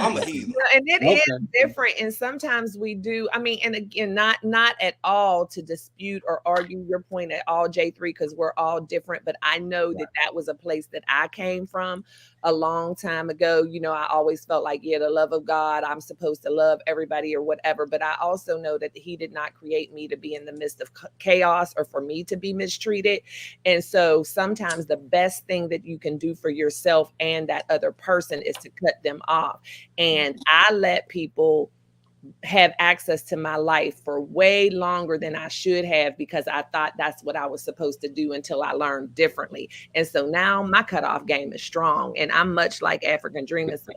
I'm a heathen.
And it is different. And sometimes we do. I mean, and again, not at all to dispute or argue your point at all, J3, because we're all different. But I know that was a place that I came from a long time ago. You know, I always felt like, yeah, the love of God, I'm supposed to love everybody or whatever. But I also know that He did not create me to be in the midst of chaos or for me to be mistreated. And so sometimes the best thing that you can do for yourself and that other person is to cut them off. And I let people have access to my life for way longer than I should have, because I thought that's what I was supposed to do until I learned differently. And so now my cutoff game is strong. And I'm much like African Dreamer said.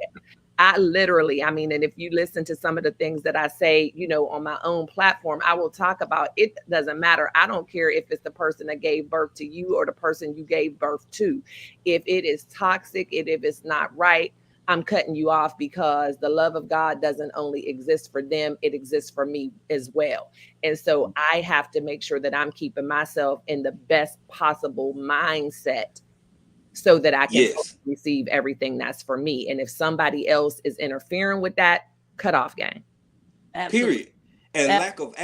I literally, I mean, and if you listen to some of the things that I say, you know, on my own platform, I will talk about, it doesn't matter. I don't care if it's the person that gave birth to you or the person you gave birth to. If it is toxic, if it's not right, I'm cutting you off, because the love of God doesn't only exist for them, it exists for me as well. And so I have to make sure that I'm keeping myself in the best possible mindset so that I can receive everything that's for me. And if somebody else is interfering with that, cut off game.
Absolutely. Period. And lack of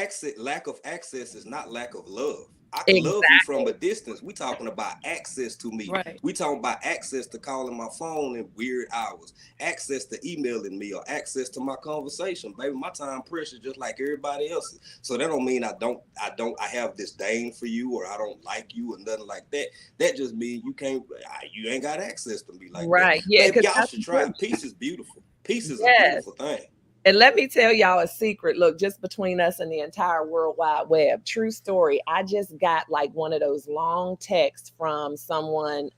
access is not lack of love. I can love you from a distance. We talking about access to me. Right. We talking about access to calling my phone in weird hours, access to emailing me, or access to my conversation. Baby, my time precious just like everybody else's. So that don't mean I have disdain for you, or I don't like you, or nothing like that. That just means you ain't got access to me like that. Yeah, baby, y'all should try it. Peace is beautiful. Peace is a beautiful thing.
And let me tell y'all a secret. Look, just between us and the entire World Wide Web, true story. I just got like one of those long texts from someone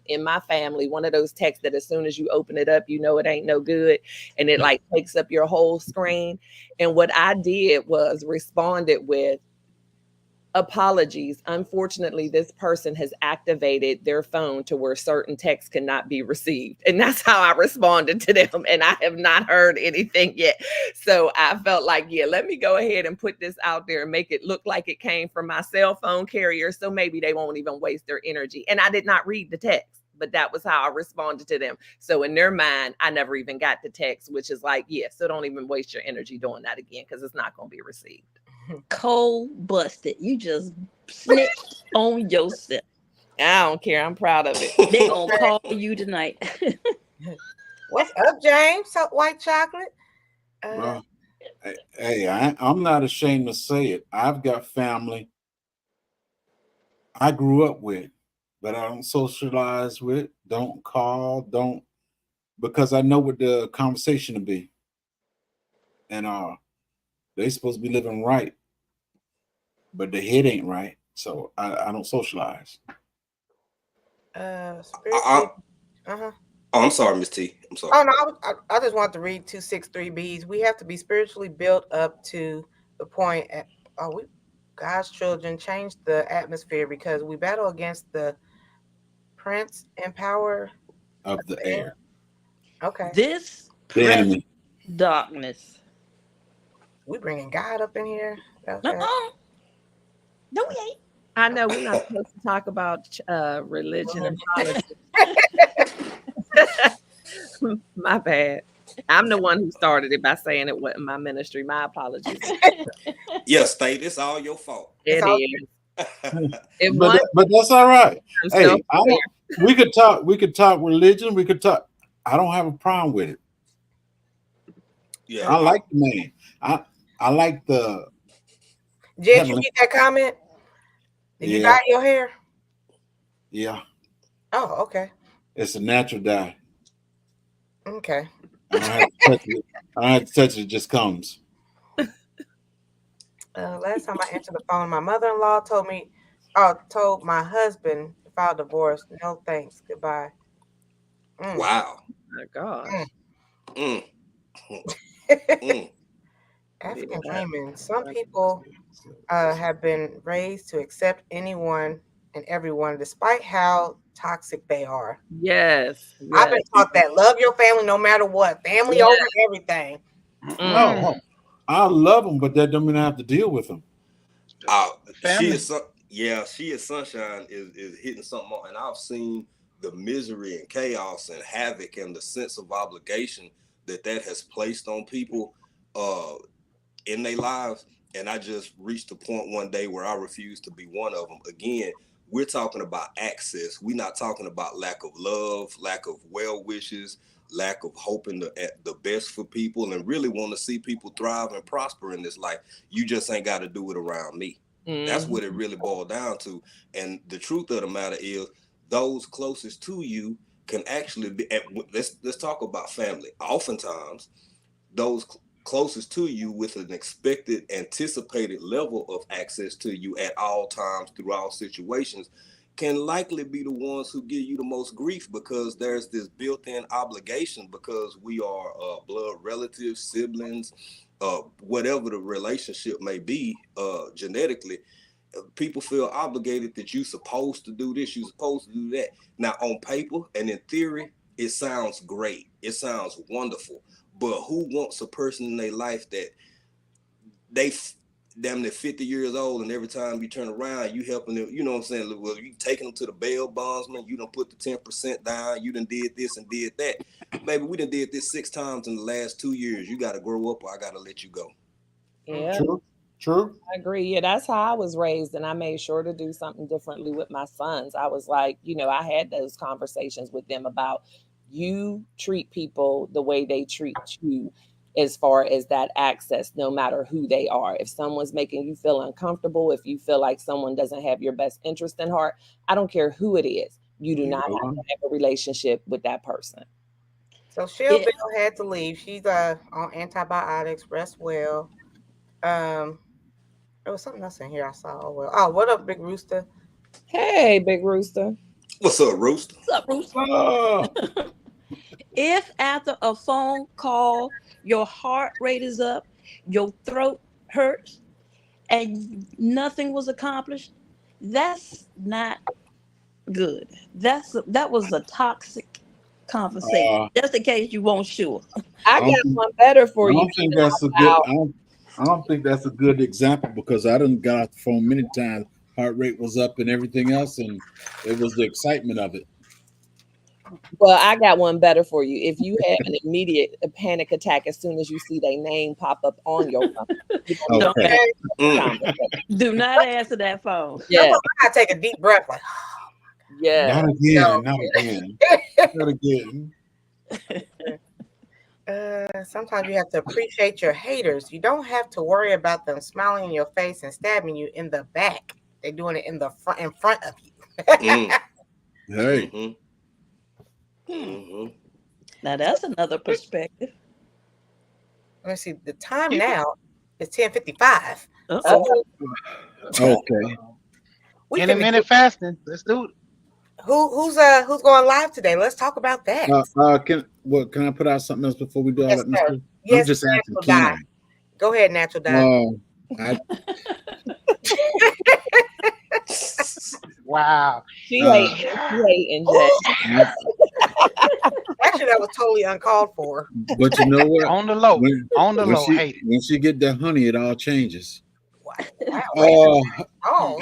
in my family, one of those texts that as soon as you open it up, you know it ain't no good. And it like takes up your whole screen. And what I did was responded with, apologies. Unfortunately, this person has activated their phone to where certain texts cannot be received. And that's how I responded to them. And I have not heard anything yet. So I felt like, yeah, let me go ahead and put this out there and make it look like it came from my cell phone carrier. So maybe they won't even waste their energy. And I did not read the text, but that was how I responded to them. So in their mind, I never even got the text, which is like, yeah, so don't even waste your energy doing that again, because it's not going to be received.
Cold busted. You just snitched on yourself.
I don't care. I'm proud of it.
They're gonna call you tonight.
What's up, James? White chocolate.
Well, Hey, I'm not ashamed to say it. I've got family I grew up with, but I don't socialize with, don't call, don't, because I know what the conversation will be. And they supposed to be living right, but the head ain't right. So I don't socialize.
Spiritually.
Oh, I'm sorry, Miss T. I'm sorry.
Oh no, I just want to read 263Bs. We have to be spiritually built up to the point at we God's children change the atmosphere because we battle against the prince and power
Of the air.
Okay.
This
The enemy.
darkness.
We bringing God up in here. Okay.
No, we ain't.
I know we're not supposed to talk about religion and politics. My bad. I'm the one who started it by saying it wasn't my ministry. My apologies.
Yeah, State, it's all your fault.
It is.
But that's all right. Hey, we could talk religion, we could talk. I don't have a problem with it.
Yeah.
I like the man. I like the
Jet, you get that comment? Did you dye your hair?
Yeah.
Oh, okay.
It's a natural dye.
Okay.
I don't have to touch it. I don't have to touch it. It just comes.
Last time I answered the phone, my mother-in-law told my husband to file divorce. No thanks. Goodbye.
Wow.
Oh my gosh.
African dreaming. Some people have been raised to accept anyone and everyone despite how toxic they are.
Yes.
I've been taught that. Love your family no matter what. Family over everything.
No, I love them, but that don't mean I have to deal with them.
She is sunshine is hitting something on, and I've seen the misery and chaos and havoc and the sense of obligation that has placed on people in their lives. And I just reached a point one day where I refused to be one of them. Again, we're talking about access. We're not talking about lack of love, lack of well wishes, lack of hoping the best for people and really want to see people thrive and prosper in this life. You just ain't got to do it around me. That's what it really boiled down to. And the truth of the matter is, those closest to you can actually be. Let's talk about family. Oftentimes, those closest to you with an expected, anticipated level of access to you at all times through all situations can likely be the ones who give you the most grief, because there's this built-in obligation, because we are blood relatives, siblings, whatever the relationship may be genetically. People feel obligated that you're supposed to do this, you're supposed to do that. Now, on paper and in theory, it sounds great. It sounds wonderful. But who wants a person in their life that they damn near 50 years old, and every time you turn around, you helping them, you know what I'm saying? Well, you taking them to the bail bondsman, you done put the 10% down, you done did this and did that. Baby, we done did this 6 times in the last 2 years. You got to grow up or I got to let you go.
Yeah.
True.
I agree. Yeah, that's how I was raised, and I made sure to do something differently with my sons. I was like, I had those conversations with them about you treat people the way they treat you, as far as that access, no matter who they are. If someone's making you feel uncomfortable, if you feel like someone doesn't have your best interest in heart, I don't care who it is. You do not have to have a relationship with that person.
So Shell Bell had to leave. She's on antibiotics. Rest well. There was something else in here I saw. Oh, what up, Big Rooster?
Hey, Big Rooster.
What's up, Rooster?
What's up, Rooster? If after a phone call, your heart rate is up, your throat hurts, and nothing was accomplished, that's not good. That was a toxic conversation. Just in case you weren't sure.
I got one better for you.
I don't think that's a good example, because I done got off the phone many times. Heart rate was up and everything else, and it was the excitement of it.
Well, I got one better for you. If you have an immediate panic attack as soon as you see their name pop up on your phone,
do not answer that phone.
Yeah,
I gotta take a deep breath. Like,
yeah,
not again.
Sometimes you have to appreciate your haters. You don't have to worry about them smiling in your face and stabbing you in the back. They're doing it in front of you.
Mm.
Hey,
Mm-hmm.
Now that's another perspective.
Let me see. The time
People-
now is 10:55.
Uh-oh.
okay.
We
In a
finna
minute fasting. Let's do it.
who's going live today? Let's talk about that.
Can I put out something else before we do all
Yes,
that? Miss
sir.
Blue?
Yes,
I'm just asking,
Natural
can
Dye. Go ahead, Natural Dye.
I?
Wow.
She
Uh,
hating, Jay.
Actually, that was totally uncalled for.
But you know what?
On the low.
When,
On the
when
low.
she
Hate it.
when she get that honey, it all changes.
Wow. Oh,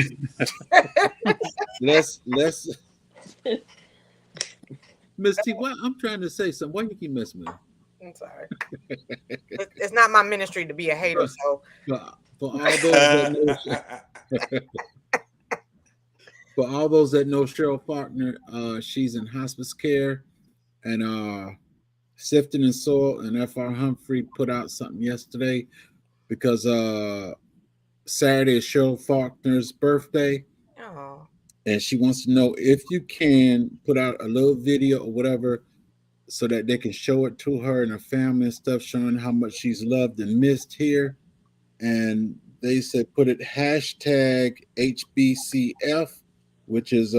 Let's Miss T. Why I'm trying to say something. Why you keep messing with me?
I'm sorry. It's not my ministry to be a hater, so
For all those that know, for all those that know Cheryl Faulkner, she's in hospice care, and Sifton and Soil and F.R. Humphrey put out something yesterday because Saturday is Cheryl Faulkner's birthday.
oh,
And she wants to know if you can put out a little video or whatever so that they can show it to her and her family and stuff, showing how much she's loved and missed here. And they said put it hashtag HBCF, which is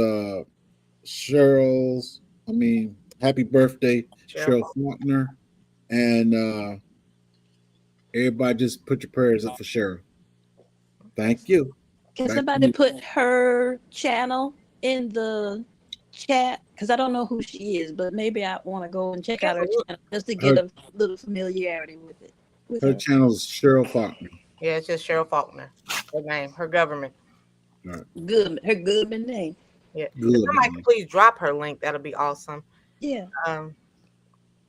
happy birthday, Cheryl Faulkner. And everybody just put your prayers up for Cheryl. Thank you.
Can
Back
somebody
to you.
put her channel in the chat? Because I don't know who she is, but maybe I want to go and check out her channel just to get a little familiarity with it.
Her channel is Cheryl Faulkner.
yeah, it's just Cheryl Faulkner. Her name, her government.
Right.
Good, her Goodman name.
Yeah.
Good.
If somebody could please drop her link. That'll be awesome.
Yeah.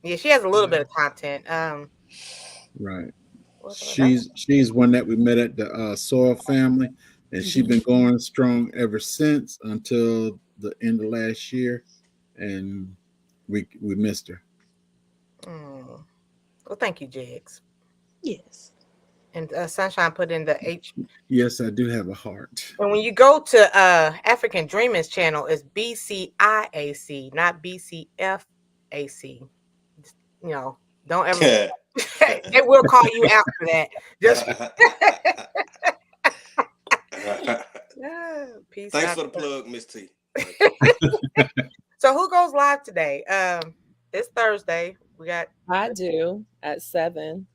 Yeah, she has a little bit of content.
Right. She's one that we met at the Soil family, and she's been going strong ever since until the end of last year, and we missed her.
Well, thank you, Jigs.
Yes.
And Sunshine put in the H.
Yes, I do have a heart.
And when you go to African Dreamers channel, it's BCIAC, not BCFAC. You know, don't ever. They will call you out for that. Just peace.
Thanks
out.
for the plug, Miss T.
So who goes live today? It's Thursday. We got
I do at 7.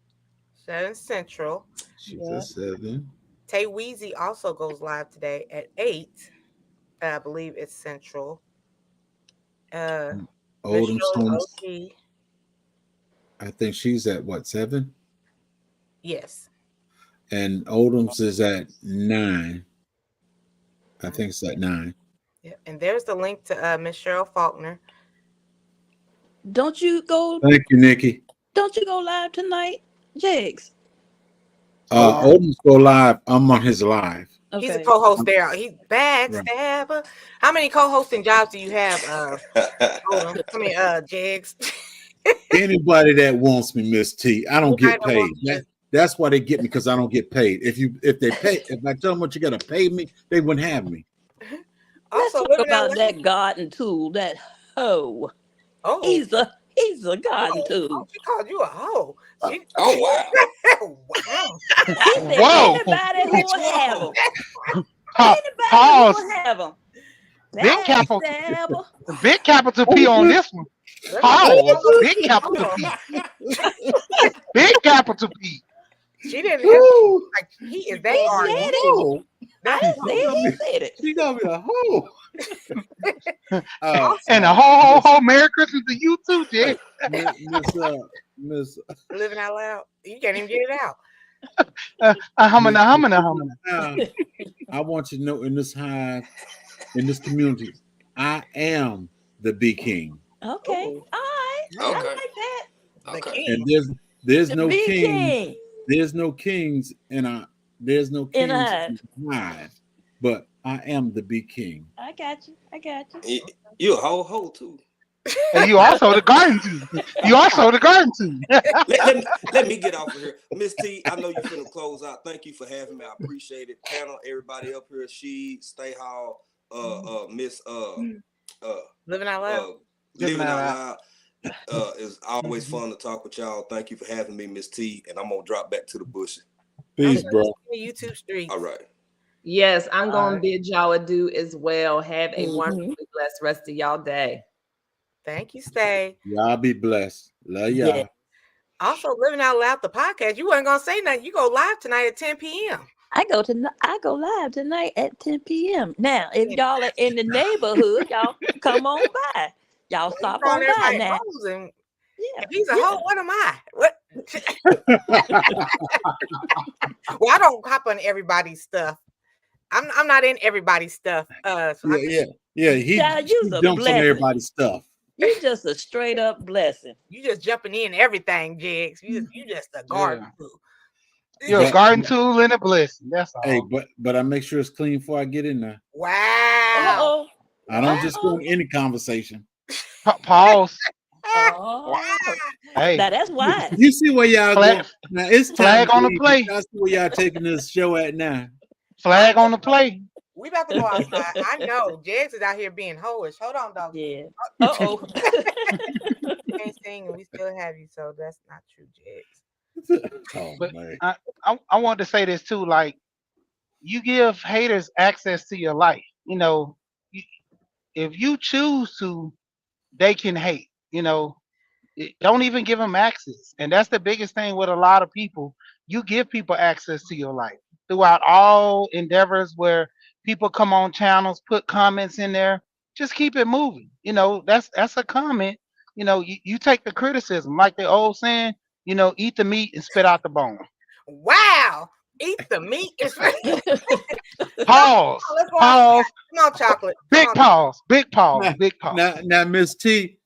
7 Central.
She's at 7.
Tay Weezy also goes live today at 8. I believe it's Central.
Oldham's home. I think she's at what, 7?
Yes.
And Oldham's is at 9. I think it's at 9.
Yeah. And there's the link to Miss Cheryl Faulkner.
Don't you go?
Thank you, Nikki.
Don't you go live tonight, Jigs?
Oldham's go live. I'm on his live.
Okay. He's a co-host there. He's backstabber.
Right.
How many co-hosting jobs do you have? Oldham? I mean, Jigs.
Anybody that wants me, Miss T, I don't get paid. That's why they get me, because I don't get paid. If I tell them what you gotta pay me, they wouldn't have me.
Also, let's talk about that garden tool, that hoe.
Oh,
he's a garden tool.
Oh, she called you a hoe.
Oh wow!
Wow!
Whoa! Anybody who will have them.
Pause.
Who will have them.
Big capital P on this one. Pause. Big capital P. Big capital P.
She didn't have like he is that hard.
He said it.
She got me a hoe.
And a ho Merry Christmas to you too, Jay.
Miss
Living out loud. You can't even get it out.
Humming.
I want you to know in this hive, in this community, I am the bee king.
Okay. All right.
Okay.
I like that.
Okay.
And there's no
bee
king.
King.
There's no kings in hive, but I am the bee king.
I got you.
You a ho too.
And you also the garden too. You also the garden too.
let me get off of here. Miss T, I know you're finna close out. Thank you for having me. I appreciate it. Panel, everybody up here, she, Stay Hall, Miss
Living out loud.
Living Out Loud. It's always fun to talk with y'all. Thank you for having me, Miss T. And I'm gonna drop back to the bushes.
Peace, bro.
YouTube streets.
All right.
Yes, I'm
All
going
right.
to bid y'all adieu as well. Have a
Mhm.
wonderfully blessed rest of y'all day.
Thank you, Stay.
Y'all be blessed. Love y'all.
Yeah.
Also, Living Out Loud, the podcast. You wasn't gonna say nothing. You go live tonight at 10 p.m.
I go live tonight at 10 p.m. Now, if y'all are in the neighborhood, y'all come on by. Y'all stop on by now.
And
Yeah.
if he's a hoe, what am I? What? Well, I don't hop on everybody's stuff. I'm not in everybody's stuff. So
yeah. He
Child, you's a
jumps on
blessing.
everybody's stuff.
You just a straight up blessing.
You just jumping in everything, Jigs. You just a garden tool.
You're a garden tool and a blessing. That's all.
Hey, but I make sure it's clean before I get in there.
Wow.
Uh-oh.
I don't just go in any conversation.
Pause.
Oh.
Hey,
Now that's why.
You see where y'all
Flag-
go? Now it's time
flag
to
on the
leave.
play.
I see where y'all taking this show at now.
flag on the play.
We about to go outside. I know. Jigs is out here being hoish. Hold on, dog.
Yeah. Uh-oh.
You can't sing and we still have you, so that's not true, Jigs.
Oh,
But
man.
I wanted to say this too. Like, you give haters access to your life. You know, if you choose to, they can hate. You know, don't even give them access. And that's the biggest thing with a lot of people. You give people access to your life throughout all endeavors where people come on channels, put comments in there. Just keep it moving. You know, that's a comment. You know, you take the criticism, like the old saying. You know, eat the meat and spit out the bone.
Wow. Eat the meat.
Pause.
Let's go
Pause.
outside. Come on, chocolate.
Big pause. Big pause. Big pause.
Now, Miss T,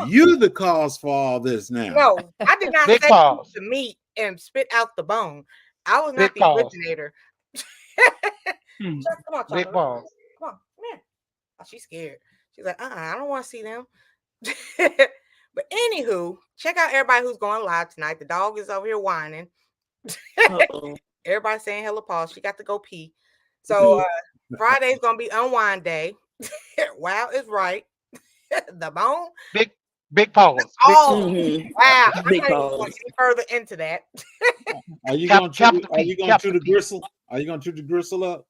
you the cause for all this now.
No, I did not
Big
say
pause.
eat the meat and spit out the bone. I was not
Big
the
pause.
originator.
Hmm.
Come on,
Big
chocolate.
pause.
Come on, come here. Oh, she's scared. She's like, I don't want to see them. But anywho, check out everybody who's going live tonight. The dog is over here whining.
Uh-oh.
Everybody saying hello, Paul. She got to go pee. So Friday's gonna be unwind day. Wow is right. The bone.
Big pause.
Oh,
Mhm.
wow. I'm
Big
not even going
pause.
any further into that.
Are you
Cap-
going to
capital
are
P,
you going to
capital
the
P.
gristle? Are you going to the gristle up?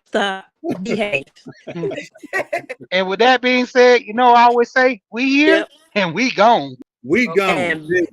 Stop. Behave.
And with that being said, you know, I always say we here
Yep.
and we gone.
We gone.
And